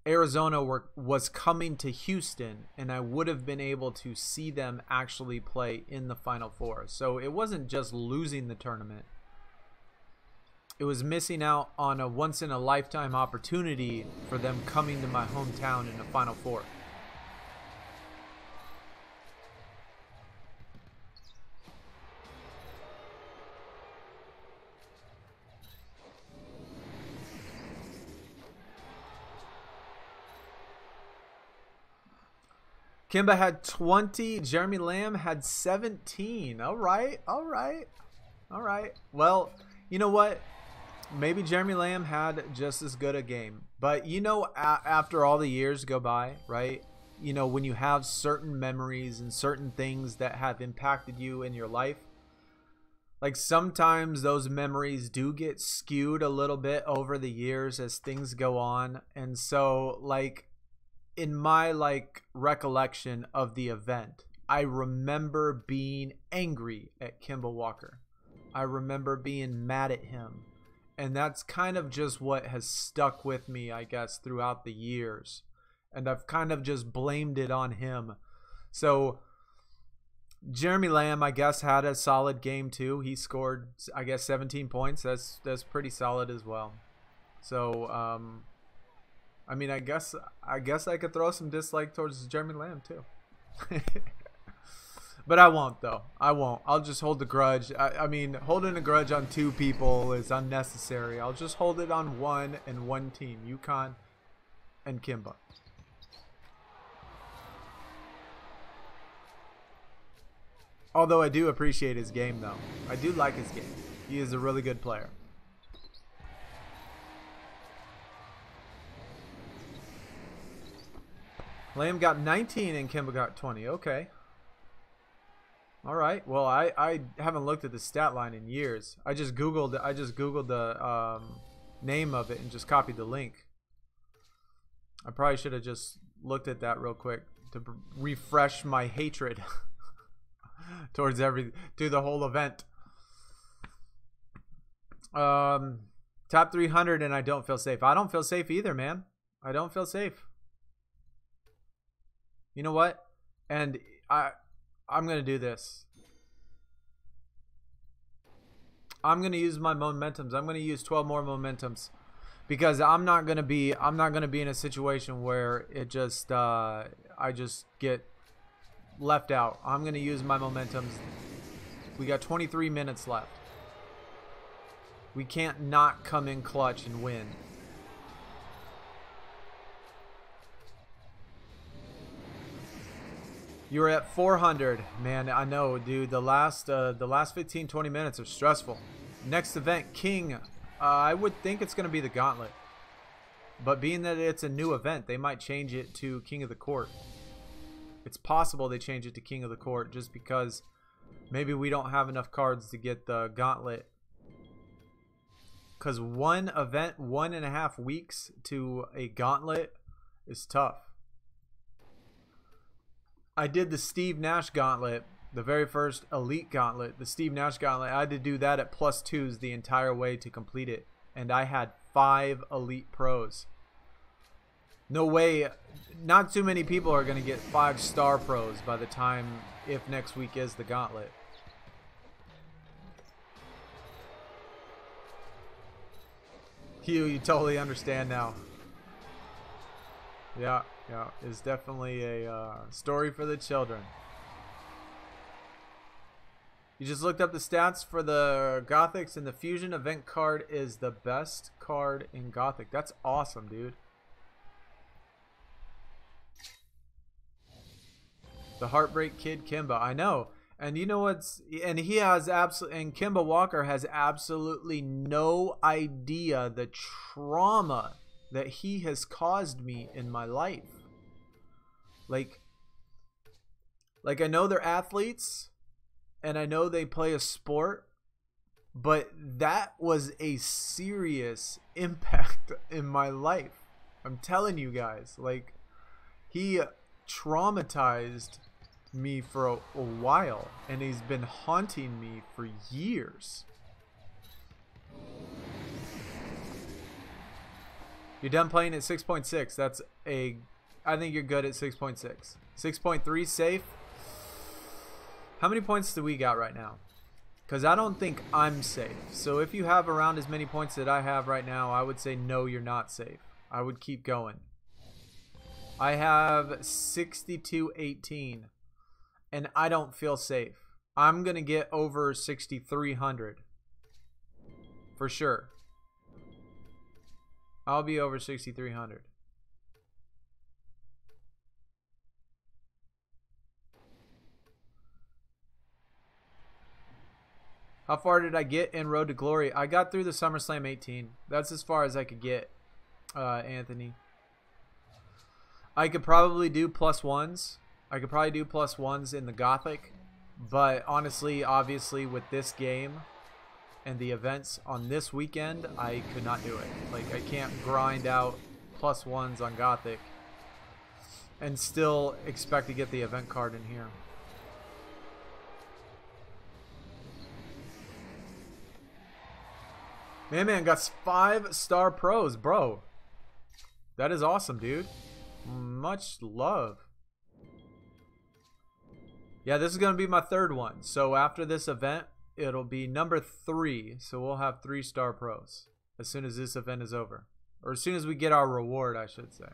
Arizona was coming to Houston, and I would have been able to see them actually play in the Final Four. So it wasn't just losing the tournament. It was missing out on a once-in-a-lifetime opportunity for them coming to my hometown in the Final Four. Kimba had 20. Jeremy Lamb had 17. All right. All right. All right. Well, you know what? Maybe Jeremy Lamb had just as good a game. But, you know, after all the years go by, right? You know, when you have certain memories and certain things that have impacted you in your life, like sometimes those memories do get skewed a little bit over the years as things go on. And so, like, in my recollection of the event, I remember being angry at Kemba Walker. I remember being mad at him. And that's kind of just what has stuck with me, I guess, throughout the years. And I've kind of just blamed it on him. So Jeremy Lamb, I guess, had a solid game too. He scored, I guess, 17 points. That's pretty solid as well. So I mean, I guess I could throw some dislike towards Jeremy Lamb too. But I won't, though. I won't. I'll just hold the grudge. I mean, holding a grudge on two people is unnecessary. I'll just hold it on one and one team, UConn and Kimba. Although I do appreciate his game, though. I do like his game. He is a really good player. Lamb got 19 and Kimba got 20. Okay. All right. Well, I haven't looked at the stat line in years. I just googled the name of it and just copied the link. I probably should have just looked at that real quick to refresh my hatred towards the whole event. Top 300 and I don't feel safe. I don't feel safe either, man. I don't feel safe. You know what? And I'm going to do this. I'm going to use my momentums. I'm going to use 12 more momentums because I'm not going to be in a situation where it just I just get left out. I'm going to use my momentums. We got 23 minutes left. We can't not come in clutch and win. You were at 400. Man, I know, dude. The last 15-20 minutes are stressful. Next event, King. I would think it's going to be the Gauntlet. But being that it's a new event, they might change it to King of the Court. It's possible they change it to King of the Court just because maybe we don't have enough cards to get the Gauntlet. Because one event, 1.5 weeks to a Gauntlet is tough. I did the Steve Nash Gauntlet, the very first Elite Gauntlet, the Steve Nash Gauntlet. I had to do that at +2s the entire way to complete it. And I had 5 Elite Pros. No way, not too many people are going to get 5-star pros by the time, if next week is the Gauntlet. You totally understand now. Yeah, it's definitely a story for the children. You just looked up the stats for the Gothics, and the Fusion event card is the best card in Gothic. That's awesome, dude. The Heartbreak Kid Kimba. I know. And you know what's... And he has absolutely... And Kemba Walker has absolutely no idea the trauma that he has caused me in my life. Like I know they're athletes. And I know they play a sport. But that was a serious impact in my life. I'm telling you guys. Like, he traumatized me for a while, and he's been haunting me for years. You're done playing at 6.6. That's a... I think you're good at 6.6. 6.3 safe. How many points do we got right now? Because I don't think I'm safe. So if you have around as many points that I have right now, I would say no, you're not safe. I would keep going. I have 62.18. And I don't feel safe. I'm going to get over 6,300. For sure. I'll be over 6,300. How far did I get in Road to Glory? I got through the SummerSlam 18. That's as far as I could get, Anthony. I could probably do +1s. I could probably do +1s in the Gothic. But honestly, obviously, with this game and the events on this weekend, I could not do it. Like, I can't grind out +1s on Gothic and still expect to get the event card in here. Man got 5-star pros, bro. That is awesome, dude. Much love. Yeah, this is going to be my 3rd one. So after this event, it'll be number 3. So we'll have 3-star pros as soon as this event is over. Or as soon as we get our reward, I should say.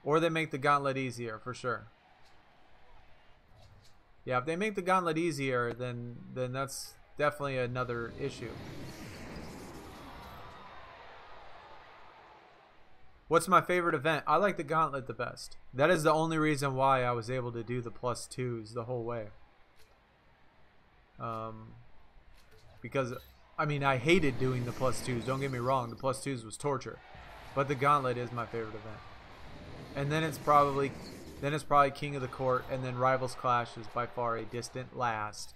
Or they make the gauntlet easier, for sure. Yeah, if they make the gauntlet easier, then that's definitely another issue. What's my favorite event? I like the gauntlet the best. That is the only reason why I was able to do the +2s the whole way. Because, I mean, I hated doing the +2s. Don't get me wrong. The +2s was torture. But the gauntlet is my favorite event. And then it's probably King of the Court, and then Rivals Clash is by far a distant last.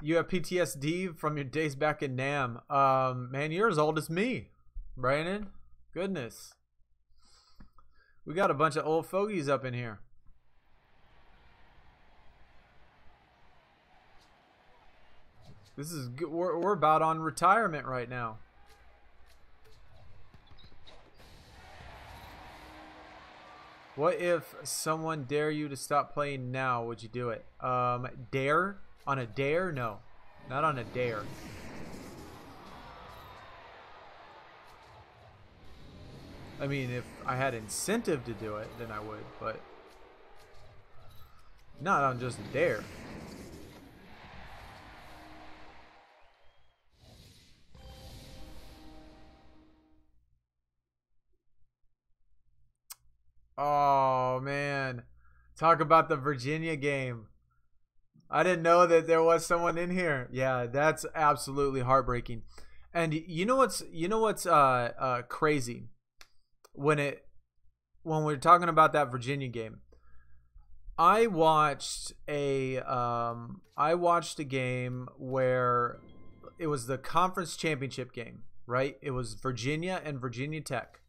You have PTSD from your days back in Nam. Man, you're as old as me, Brandon. Goodness. We got a bunch of old fogies up in here. This is good. We're about on retirement right now. What if someone dare you to stop playing now? Would you do it? Dare? On a dare? No. Not on a dare. I mean, if I had incentive to do it, then I would, but not on just a dare. Oh, man. Talk about the Virginia game. I didn't know that there was someone in here. Yeah, that's absolutely heartbreaking. And you know what's crazy when we're talking about that Virginia game. I watched a game where it was the conference championship game, right? It was Virginia and Virginia Tech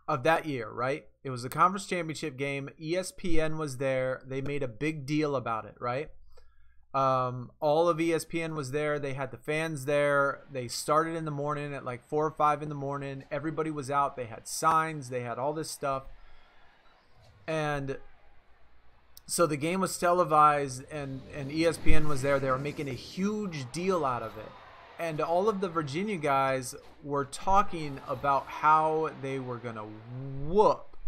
of that year, right? It was the conference championship game. ESPN was there. They made a big deal about it, right? All of ESPN was there. They had the fans there. They started in the morning at like 4 or 5 in the morning. Everybody was out. They had signs. They had all this stuff. And so the game was televised, and ESPN was there. They were making a huge deal out of it. And all of the Virginia guys were talking about how they were going to whoop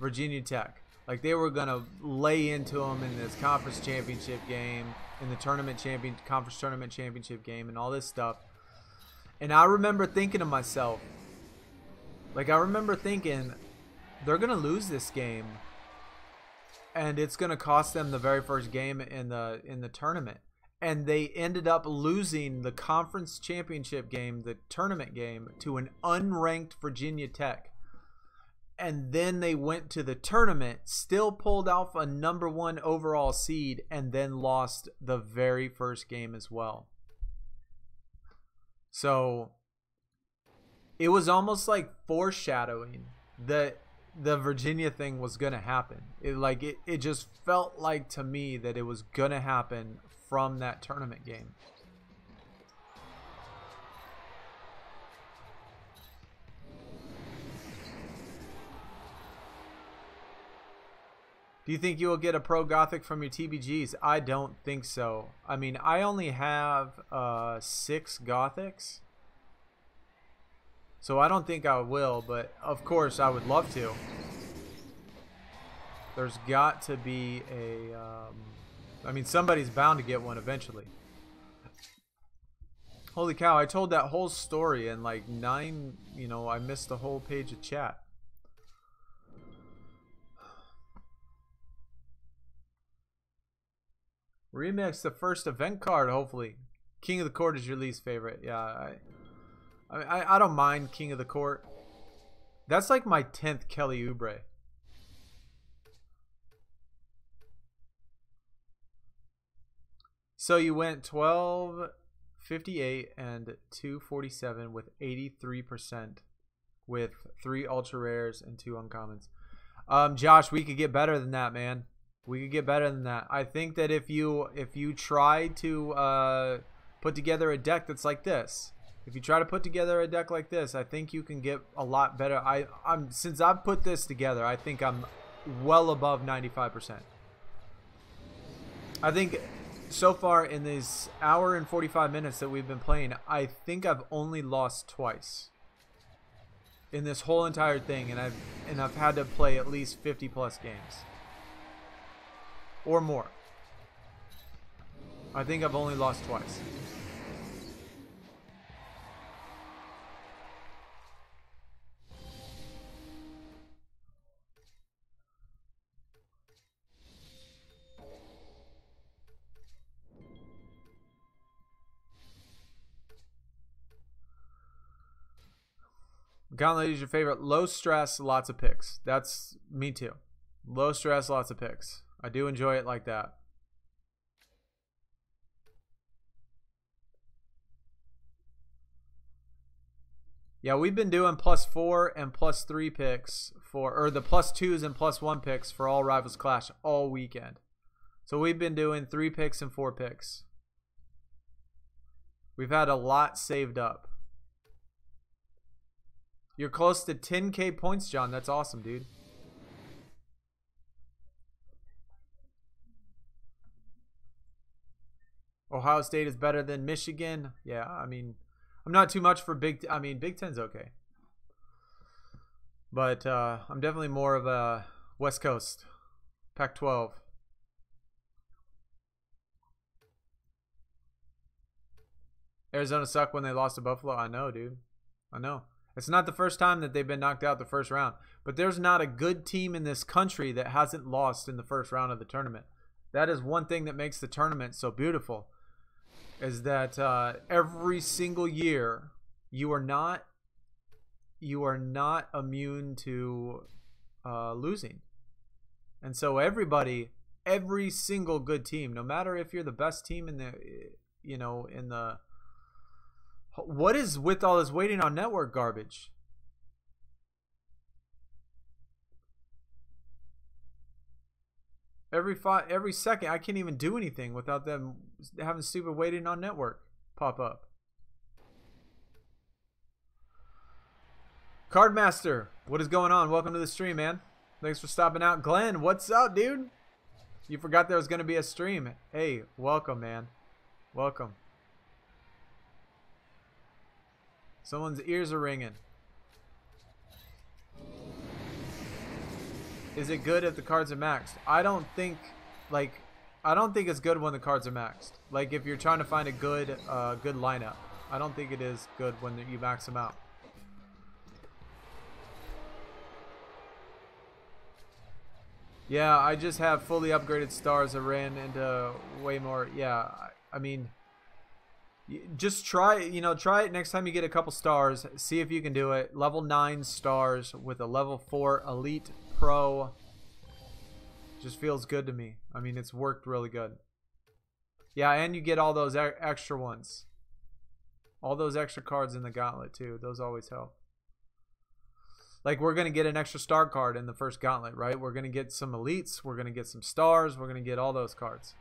Virginia Tech. Like they were going to lay into them in this conference championship game, in the conference tournament championship game, and all this stuff. And I remember thinking to myself, like, I remember thinking, they're going to lose this game, and it's going to cost them the very first game in the tournament. And they ended up losing the conference championship game, the tournament game, to an unranked Virginia Tech. and then they went to the tournament, still pulled off a #1 overall seed, and then lost the very first game as well. So it was almost like foreshadowing that the Virginia thing was going to happen. It just felt like to me that it was going to happen from that tournament game. Do you think you will get a Pro Gothic from your TBGs? I don't think so. I mean, I only have 6 Gothics. So I don't think I will, but of course I would love to. There's got to be a... I mean, somebody's bound to get one eventually. Holy cow, I told that whole story in like 9... You know, I missed the whole page of chat. Remix the first event card, hopefully. King of the Court is your least favorite. Yeah, I don't mind King of the Court. That's like my 10th Kelly Oubre. So you went 12, 58, and 247 with 83% with 3 ultra rares and 2 uncommons. Josh, we could get better than that, man. We could get better than that. I think that if you try to put together a deck that's like this, if you try to put together a deck like this, I think you can get a lot better. Since I've put this together, I think I'm well above 95%. I think so far in this hour and 45 minutes that we've been playing, I think I've only lost twice in this whole entire thing, and I've had to play at least 50 plus games. Or more. I think I've only lost twice. Gauntlet is your favorite. Low stress, lots of picks. That's me too. Low stress, lots of picks. I do enjoy it like that. Yeah, we've been doing +4 and +3 picks or the +2s and +1 picks for all Rivals Clash all weekend. So we've been doing 3 picks and 4 picks. We've had a lot saved up. You're close to 10K points, John. That's awesome, dude. Ohio State is better than Michigan. Yeah, I mean, I'm not too much for Big Ten's okay. But I'm definitely more of a West Coast. Pac-12. Arizona sucked when they lost to Buffalo. I know, dude. I know. It's not the first time that they've been knocked out the first round. But there's not a good team in this country that hasn't lost in the first round of the tournament. That is one thing that makes the tournament so beautiful. Is that every single year you are not immune to losing, and so every single good team, no matter if you're the best team in the what is with all this waiting on network garbage? Every second, I can't even do anything without them having stupid waiting on network pop up. Cardmaster, what is going on? Welcome to the stream, man. Thanks for stopping out. Glenn, what's up, dude? You forgot there was going to be a stream. Hey, welcome, man. Welcome. Someone's ears are ringing. Is it good if the cards are maxed? I don't think it's good when the cards are maxed. Like if you're trying to find a good lineup, I don't think it is good when you max them out. Yeah, I just have fully upgraded stars. I ran into way more. Yeah, I mean, Just try, you know, try it next time you get a couple stars. See if you can do it. Level 9 stars with a level 4 elite pro. Just feels good to me. I mean, it's worked really good. Yeah, and you get all those extra ones. All those extra cards in the gauntlet too. Those always help. Like, we're going to get an extra star card in the first gauntlet, right? We're going to get some elites. We're going to get some stars. We're going to get all those cards.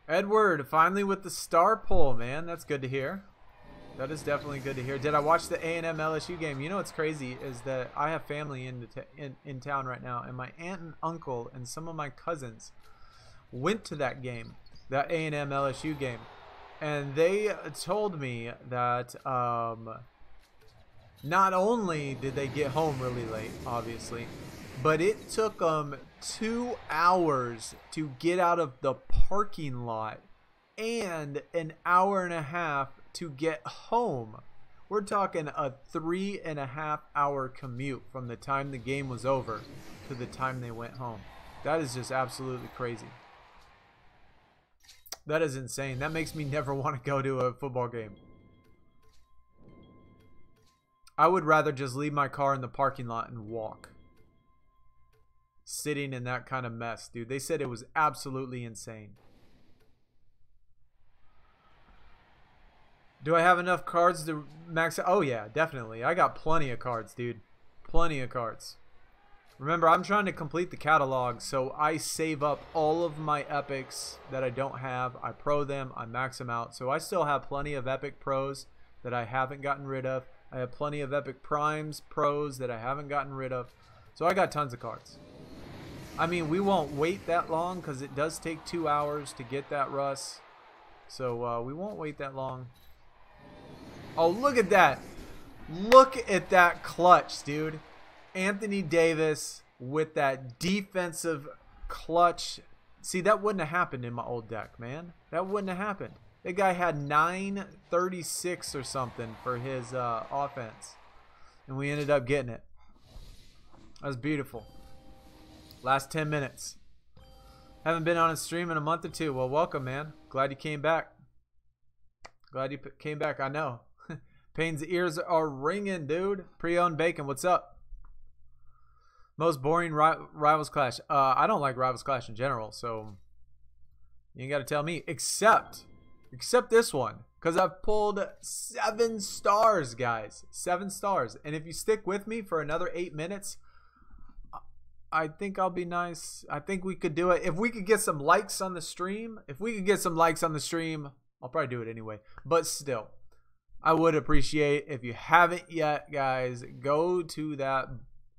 Edward, finally with the star pull, man. That's good to hear. That is definitely good to hear. Did I watch the A&M LSU game? You know what's crazy is that I have family in town right now, and my aunt and uncle and some of my cousins went to that game, that A&M LSU game, and they told me that not only did they get home really late, obviously, but it took them 2 hours to get out of the parking lot and an hour and a half to get home. We're talking a 3.5 hour commute from the time the game was over to the time they went home. That is just absolutely crazy. That is insane. That makes me never want to go to a football game. I would rather just leave my car in the parking lot and walk. Sitting in that kind of mess, dude. They said it was absolutely insane. Do I have enough cards to max out? Oh yeah, definitely. I got plenty of cards, dude. Plenty of cards. Remember, I'm trying to complete the catalog, so I save up all of my epics that I don't have. I pro them, I max them out. So I still have plenty of epic pros that I haven't gotten rid of. I have plenty of epic primes pros that I haven't gotten rid of. So I got tons of cards. I mean, we won't wait that long because it does take 2 hours to get that Russ. So we won't wait that long. Oh, look at that. Look at that clutch, dude. Anthony Davis with that defensive clutch. See, that wouldn't have happened in my old deck, man. That wouldn't have happened. That guy had 936 or something for his offense. And we ended up getting it. That was beautiful. Last 10 minutes. Haven't been on a stream in a month or two. Well, welcome, man. Glad you came back. Glad you came back. I know. Payne's ears are ringing, dude. Pre-owned bacon. What's up? Most boring Rivals Clash. I don't like Rivals Clash in general, so you ain't got to tell me. Except this one. Because I've pulled 7 stars, guys. 7 stars. And if you stick with me for another 8 minutes, I think I'll be nice. I think we could do it. If we could get some likes on the stream, I'll probably do it anyway. But still, I would appreciate if you haven't yet, guys, go to that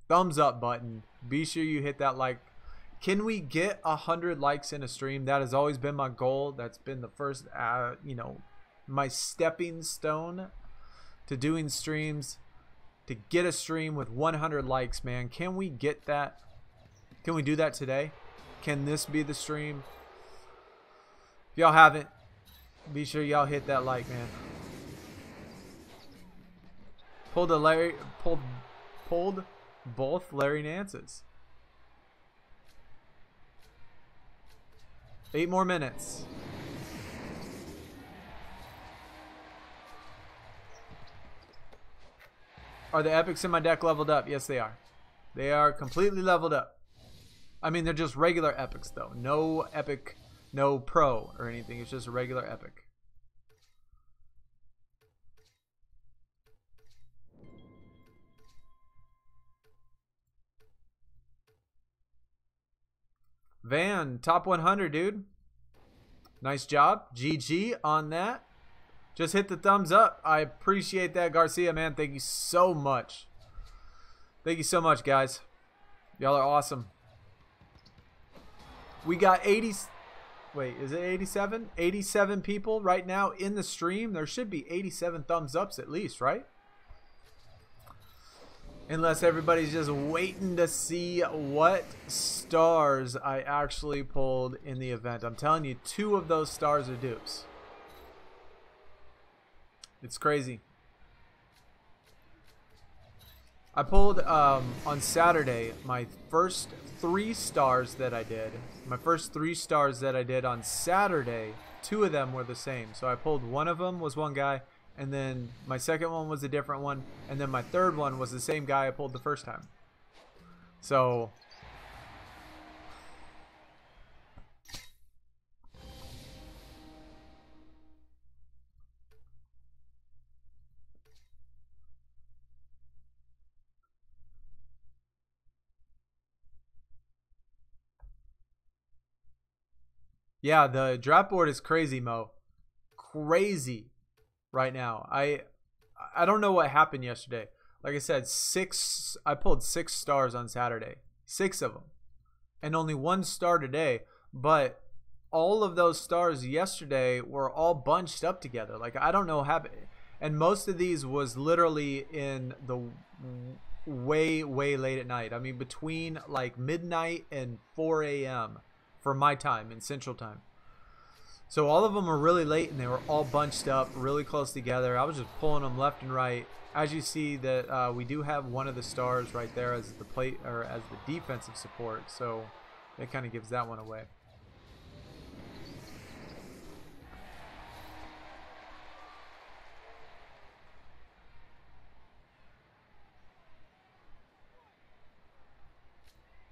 thumbs up button. Be sure you hit that like. Can we get 100 likes in a stream? That has always been my goal. That's been the first, you know, my stepping stone to doing streams, to get a stream with 100 likes, man. Can we get that? Can we do that today? Can this be the stream? If y'all haven't, be sure y'all hit that like, man. Pulled both Larry Nances. 8 more minutes. Are the epics in my deck leveled up? Yes, they are. They are completely leveled up. I mean, they're just regular epics, though. No epic, no pro or anything. It's just a regular epic. Van, top 100, dude. Nice job. GG on that. Just hit the thumbs up. I appreciate that, Garcia, man. Thank you so much. Thank you so much, guys. Y'all are awesome. We got 80... Wait, is it 87? 87 people right now in the stream. There should be 87 thumbs ups at least, right? Unless everybody's just waiting to see what stars I actually pulled in the event. I'm telling you, 2 of those stars are dupes. It's crazy. I pulled on Saturday my first 3 stars that I did. My first 3 stars that I did on Saturday, 2 of them were the same. So I pulled one of them was one guy, and then my second one was a different one, and then my third one was the same guy I pulled the first time. So yeah, the draft board is crazy, Mo. Crazy right now. I don't know what happened yesterday. Like I said, I pulled 6 stars on Saturday. 6 of them. And only 1 star today. But all of those stars yesterday were all bunched up together. Like, I don't know what happened. And most of these was literally in the way late at night. I mean, between like midnight and 4 a.m. for my time in Central Time. So all of them were really late, and they were all bunched up really close together. I was just pulling them left and right. As you see that we do have one of the stars right there as the plate or as the defensive support, so that kind of gives that one away.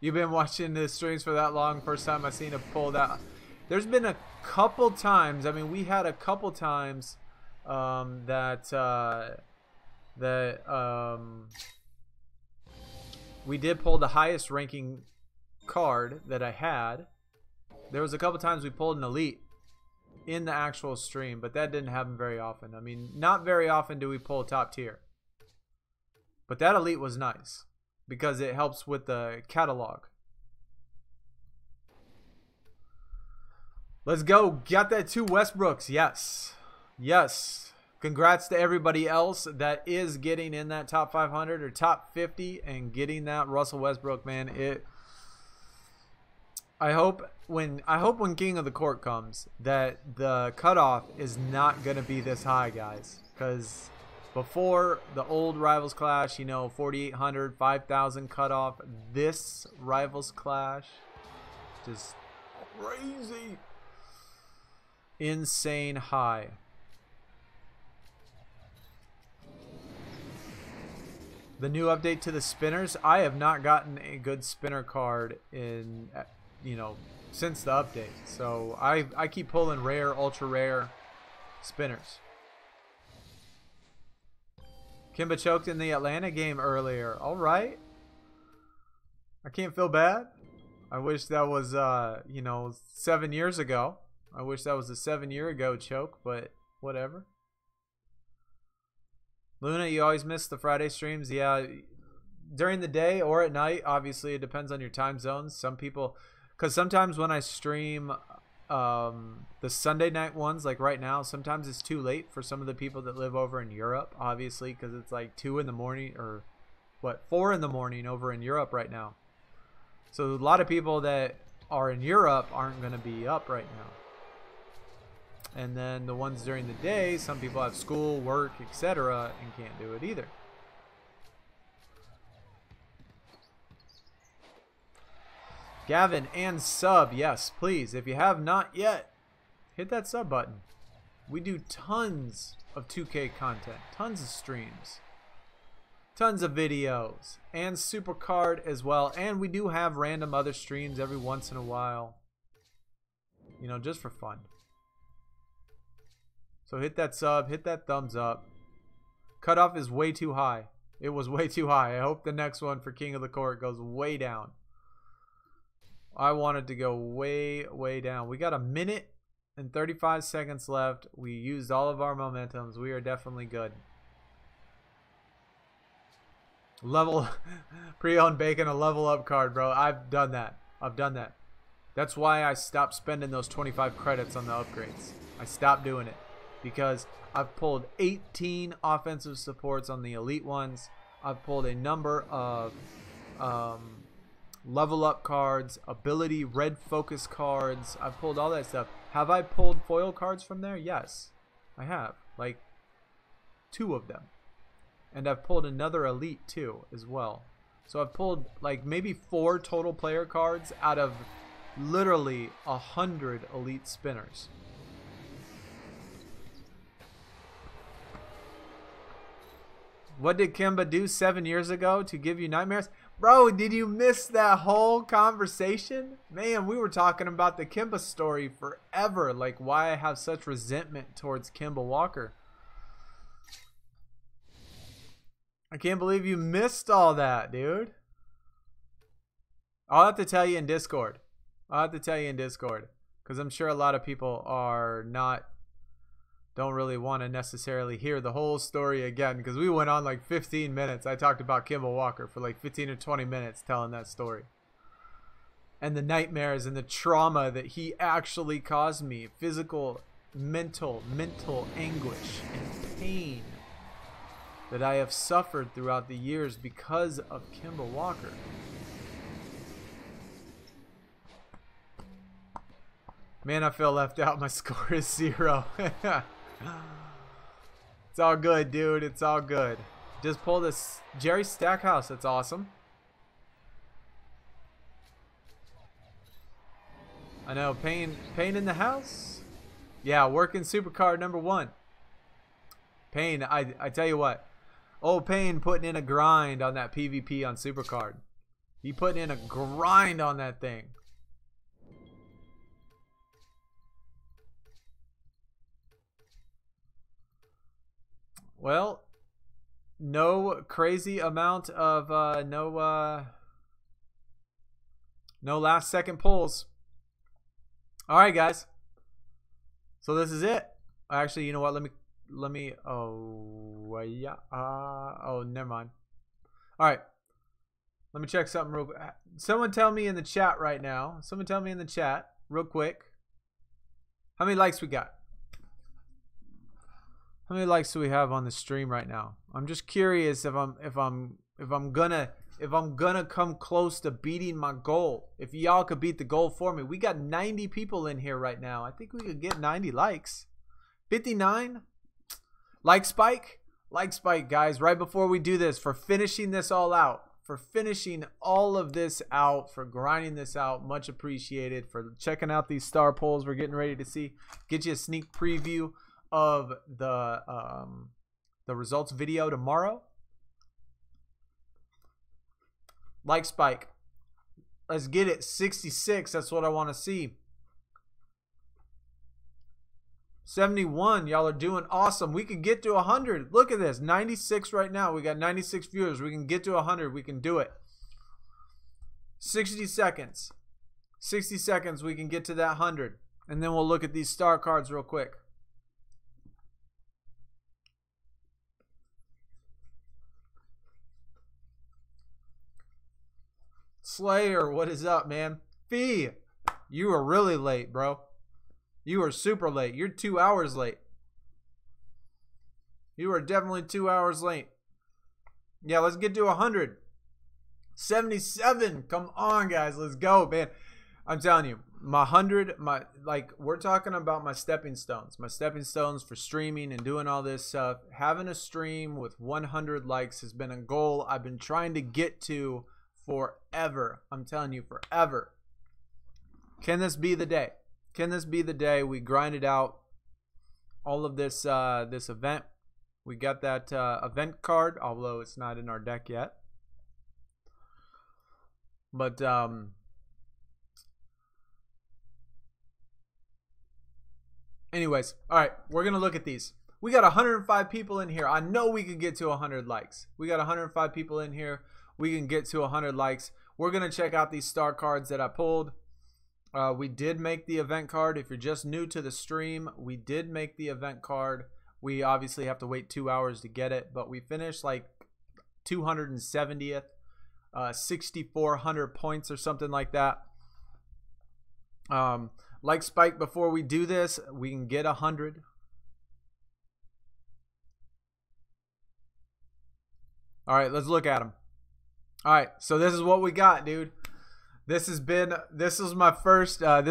You've been watching the streams for that long? First time I seen a pull that. There's been a couple times. I mean, we had a couple times we did pull the highest ranking card that I had. There was a couple times we pulled an elite in the actual stream, but that didn't happen very often. I mean, not very often do we pull top tier. But that elite was nice because it helps with the catalog. Let's go. Got that 2 Westbrooks. Yes. Yes. Congrats to everybody else that is getting in that top 500 or top 50 and getting that Russell Westbrook, man. I hope when King of the Court comes that the cutoff is not going to be this high, guys, cuz before the old Rivals Clash, you know, 4,800, 5,000 cutoff, this Rivals Clash just crazy. Insane high. The new update to the spinners. I have not gotten a good spinner card in, you know, since the update. So I keep pulling rare, ultra rare spinners. Kimba choked in the Atlanta game earlier. All right. I can't feel bad. I wish that was, you know, 7 years ago. I wish that was a 7-year ago choke, but whatever. Luna, you always miss the Friday streams. Yeah, during the day or at night. Obviously, it depends on your time zones. Some people, because sometimes when I stream the Sunday night ones, like right now, sometimes it's too late for some of the people that live over in Europe, obviously, because it's like 2 in the morning or what, 4 in the morning over in Europe right now. So a lot of people that are in Europe aren't going to be up right now. And then the ones during the day, some people have school, work, etc. and can't do it either. Gavin and sub, yes, please. If you have not yet, hit that sub button. We do tons of 2K content, tons of streams, tons of videos, and Supercard as well. And we do have random other streams every once in a while, you know, just for fun. So hit that sub, hit that thumbs up. Cutoff is way too high. It was way too high. I hope the next one for King of the Court goes way down. I want it to go way, way down. We got 1 minute and 35 seconds left. We used all of our momentums. We are definitely good. Level, pre-owned bacon, a level up card, bro. I've done that. I've done that. That's why I stopped spending those 25 credits on the upgrades. I stopped doing it. Because I've pulled 18 offensive supports on the elite ones. I've pulled a number of level up cards, ability red focus cards. I've pulled all that stuff. Have I pulled foil cards from there? Yes, I have. Like 2 of them. and I've pulled another elite too as well. So I've pulled like maybe 4 total player cards out of literally 100 elite spinners. What did Kimba do 7 years ago to give you nightmares? Bro, did you miss that whole conversation? Man, we were talking about the Kimba story forever. Like why I have such resentment towards Kimba Walker. I can't believe you missed all that, dude. I'll have to tell you in Discord. Because I'm sure a lot of people don't really want to necessarily hear the whole story again. Because we went on like 15 minutes. I talked about Kimba Walker for like 15 or 20 minutes telling that story. And the nightmares and the trauma that he actually caused me. Physical, mental anguish and pain that I have suffered throughout the years because of Kimba Walker. Man, I feel left out. My score is 0. It's all good, dude. It's all good. Just pull this Jerry Stackhouse. That's awesome. I know. Pain in the house? Yeah, working supercard number 1. Pain, I tell you what. Old Payne putting in a grind on that PvP on Supercard. He putting in a grind on that thing. Well, no crazy amount of no last second pulls. All right, guys. So this is it. Actually, you know what? Let me oh yeah, oh never mind. All right, let me check something real quick. Someone tell me in the chat right now, real quick, how many likes we got? How many likes do we have on the stream right now? I'm just curious if I'm gonna come close to beating my goal. If y'all could beat the goal for me. We got 90 people in here right now. I think we could get 90 likes. 59. Like spike, guys, right before we do this, for finishing this all out, for finishing all of this out, for grinding this out, much appreciated, for checking out these star polls we're getting ready to see, get you a sneak preview of the results video tomorrow. Like spike, let's get it. 66, that's what I want to see. 71, y'all are doing awesome. We can get to 100. Look at this, 96 right now. We got 96 viewers. We can get to 100. We can do it. 60 seconds. 60 seconds, we can get to that 100. And then we'll look at these star cards real quick. Slayer, what is up, man? Fee, you are really late, bro. You are super late. You're 2 hours late. You are definitely 2 hours late. Yeah, let's get to 100. 77. Come on, guys. Let's go, man. I'm telling you, my 100, we're talking about my stepping stones. My stepping stones for streaming and doing all this stuff. Having a stream with 100 likes has been a goal I've been trying to get to forever. I'm telling you, forever. Can this be the day? Can this be the day we grinded out all of this this event? We got that event card, although it's not in our deck yet. But anyways, all right, we're gonna look at these. We got 105 people in here. I know we can get to 100 likes. We got 105 people in here. We can get to 100 likes. We're gonna check out these star cards that I pulled. We did make the event card. If you're just new to the stream, we did make the event card. We obviously have to wait 2 hours to get it, but we finished like 270th, 6,400 points or something like that. Like spike, before we do this, we can get 100. All right, let's look at them. All right, so this is what we got, dude. This was my first I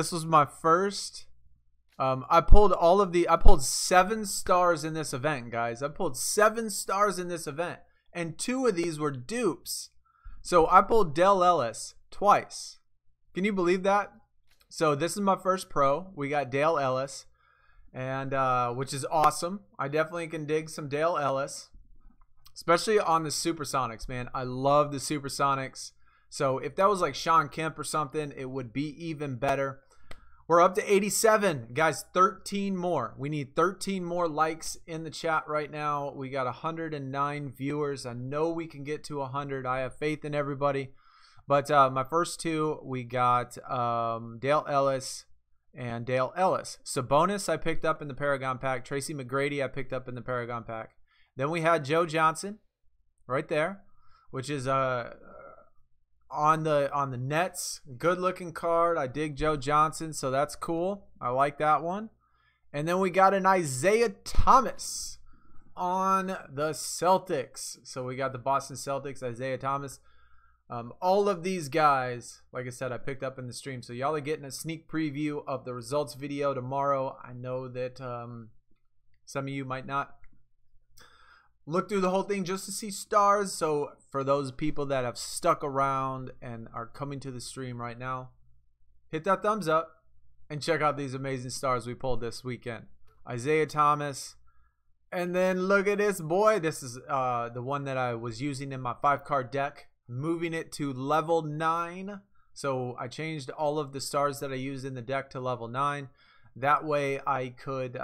pulled 7 stars in this event, guys. I pulled 7 stars in this event. and 2 of these were dupes. So I pulled Dale Ellis twice. Can you believe that? So this is my first pro. We got Dale Ellis, and which is awesome. I definitely can dig some Dale Ellis, especially on the Supersonics, man. I love the Supersonics. So if that was like Sean Kemp or something, it would be even better. We're up to 87. Guys, 13 more. We need 13 more likes in the chat right now. We got 109 viewers. I know we can get to 100. I have faith in everybody. But my first 2, we got Dale Ellis and Dale Ellis. Sabonis I picked up in the Paragon pack. Tracy McGrady I picked up in the Paragon pack. Then we had Joe Johnson right there, which is on the Nets. Good looking card. I dig Joe Johnson, so that's cool. I like that one. And then we got an Isaiah Thomas on the Celtics. So we got the Boston Celtics, Isaiah Thomas. All of these guys, like I said, I picked up in the stream. So y'all are getting a sneak preview of the results video tomorrow. I know that some of you might not look through the whole thing just to see stars. So for those people that have stuck around and are coming to the stream right now, hit that thumbs up and check out these amazing stars we pulled this weekend. Isaiah Thomas. And then look at this boy. This is the one that I was using in my 5-card deck, moving it to level 9. So I changed all of the stars that I used in the deck to level 9. That way I could,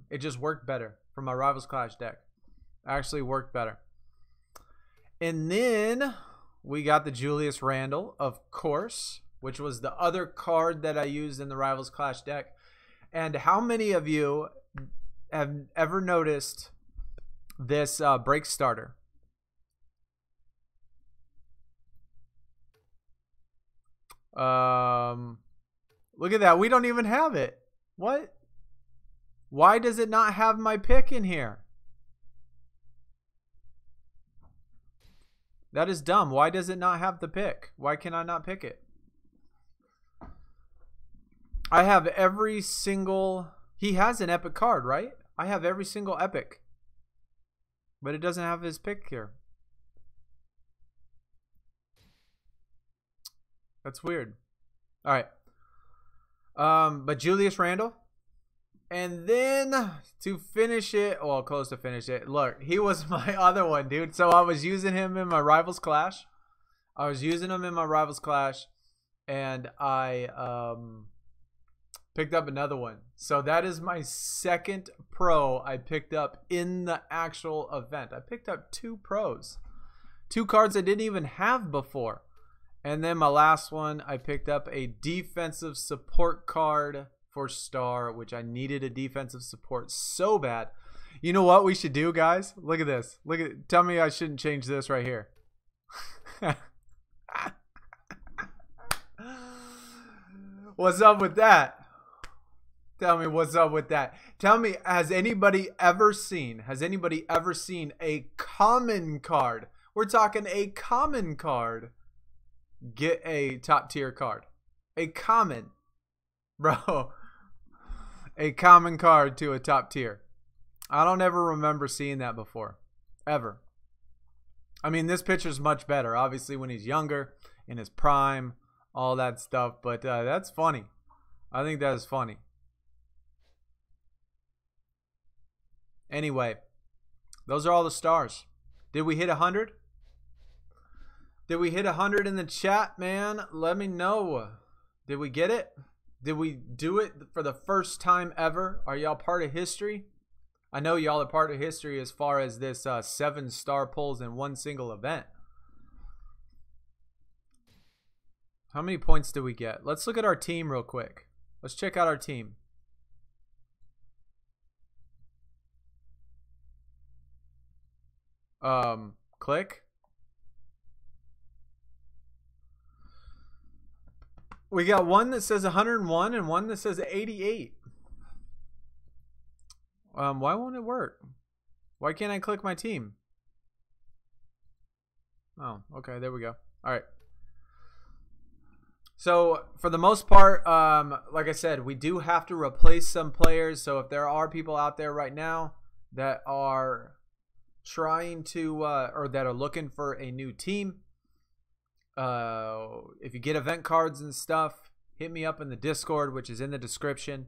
it just worked better for my Rivals Clash deck. Actually worked better. And then we got the Julius Randle, of course, which was the other card that I used in the Rivals Clash deck. And how many of you have ever noticed this break starter? Look at that. We don't even have it. What? Why does it not have my pick in here? That is dumb. Why does it not have the pick? Why can I not pick it? I have every single... He has an epic card, right? I have every single epic. But it doesn't have his pick here. That's weird. All right. But Julius Randle. And then to finish it, well, close to finish it. Look, he was my other one, dude. So I was using him in my Rivals Clash. And I picked up another one. So that is my second pro I picked up in the actual event. I picked up 2 pros. 2 cards I didn't even have before. And then my last one, I picked up a defensive support card for Star, which I needed a defensive support so bad. You know what we should do, guys? Look at this. Look at. Tell me I shouldn't change this right here. What's up with that? Tell me what's up with that. Tell me, has anybody ever seen a common card? We're talking a common card. Get a top tier card. A common. Bro. A common card to a top tier. I don't ever remember seeing that before. Ever. I mean, this picture's much better. Obviously, when he's younger, in his prime, all that stuff. But that's funny. I think that is funny. Anyway, those are all the stars. Did we hit 100? Did we hit 100 in the chat, man? Let me know. Did we get it? Did we do it for the first time ever? Are y'all part of history? I know y'all are part of history as far as this 7-star pulls in one single event. How many points did we get? Let's look at our team real quick. Let's check out our team. Click. We got one that says 101 and one that says 88. Why won't it work? Why can't I click my team? Oh, okay, there we go. All right. So for the most part, like I said, we do have to replace some players. So if there are people out there right now that are trying to or that are looking for a new team, if you get event cards and stuff, hit me up in the Discord, which is in the description,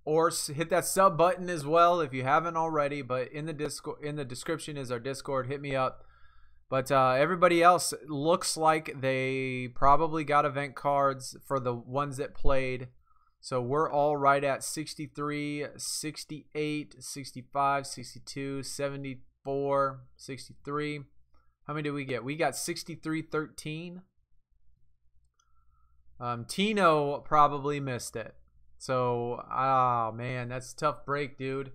or hit that sub button as well if you haven't already. But in the Discord, in the description is our Discord. Hit me up. But everybody else looks like they probably got event cards for the ones that played. So we're all right at 63, 68, 65, 62, 74, 63. How many did we get? We got 63, 13. Tino probably missed it. So, oh man, that's a tough break, dude.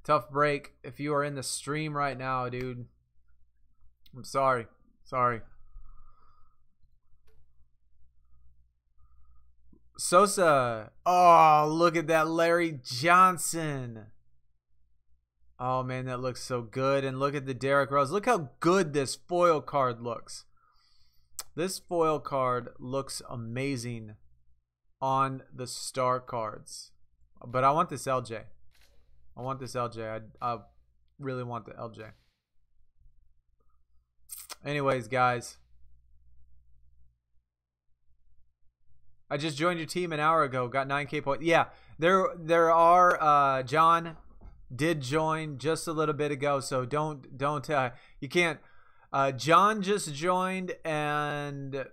Tough break. If you are in the stream right now, dude, I'm sorry. Sorry. Sosa. Oh, look at that Larry Johnson. Oh, man, that looks so good. And look at the Derrick Rose. Look how good this foil card looks. This foil card looks amazing on the star cards. But I want this LJ. I want this LJ. I really want the LJ. Anyways, guys, I just joined your team an hour ago. Got 9K points. Yeah, there are. John did join just a little bit ago, so don't you can't. John just joined, and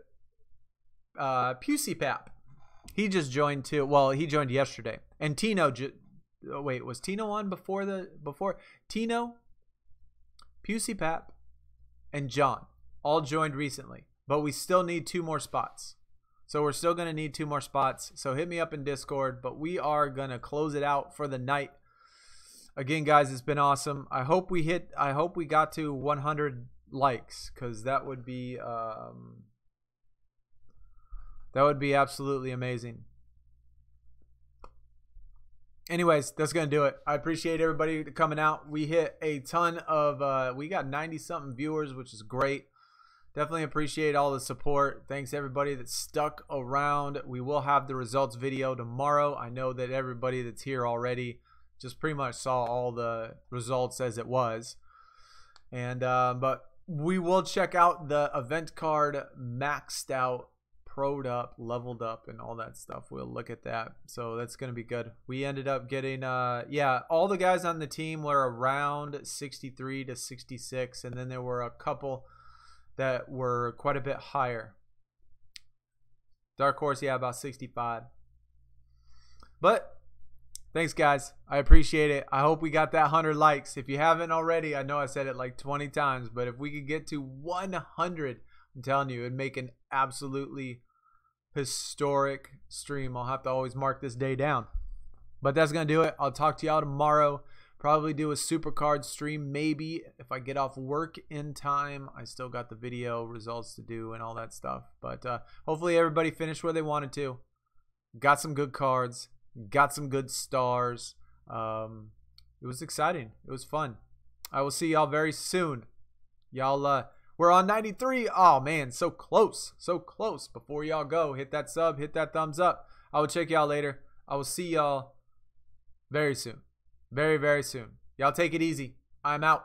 PewCPAP, he just joined too. Well, he joined yesterday, and Tino. Wait, was Tino on before Tino, PewCPAP, and John all joined recently, but we still need 2 more spots. So we're still going to need 2 more spots. So hit me up in Discord, but we are going to close it out for the night. Again, guys, it's been awesome. I hope we got to 100 likes, cuz that would be absolutely amazing. Anyways, that's going to do it. I appreciate everybody coming out. We hit a ton of, we got 90-something viewers, which is great. Definitely appreciate all the support. Thanks everybody that stuck around. We will have the results video tomorrow. I know that everybody that's here already just pretty much saw all the results as it was. And, but we will check out the event card maxed out, pro'd up, leveled up, and all that stuff. We'll look at that. So that's going to be good. We ended up getting, yeah, all the guys on the team were around 63 to 66. And then there were a couple that were quite a bit higher. Dark Horse, yeah, about 65. But thanks, guys. I appreciate it. I hope we got that 100 likes. If you haven't already, I know I said it like 20 times, but if we could get to 100, I'm telling you, it'd make an absolutely historic stream. I'll have to always mark this day down. But that's going to do it. I'll talk to y'all tomorrow. Probably do a supercard stream, maybe, if I get off work in time. I still got the video results to do and all that stuff. But hopefully everybody finished where they wanted to. Got some good cards. Got some good stars. It was exciting. It was fun. I will see y'all very soon. Y'all, we're on 93. Oh, man, so close. So close. Before y'all go, hit that sub, hit that thumbs up. I will check y'all later. I will see y'all very soon. Very, very soon. Y'all take it easy. I'm out.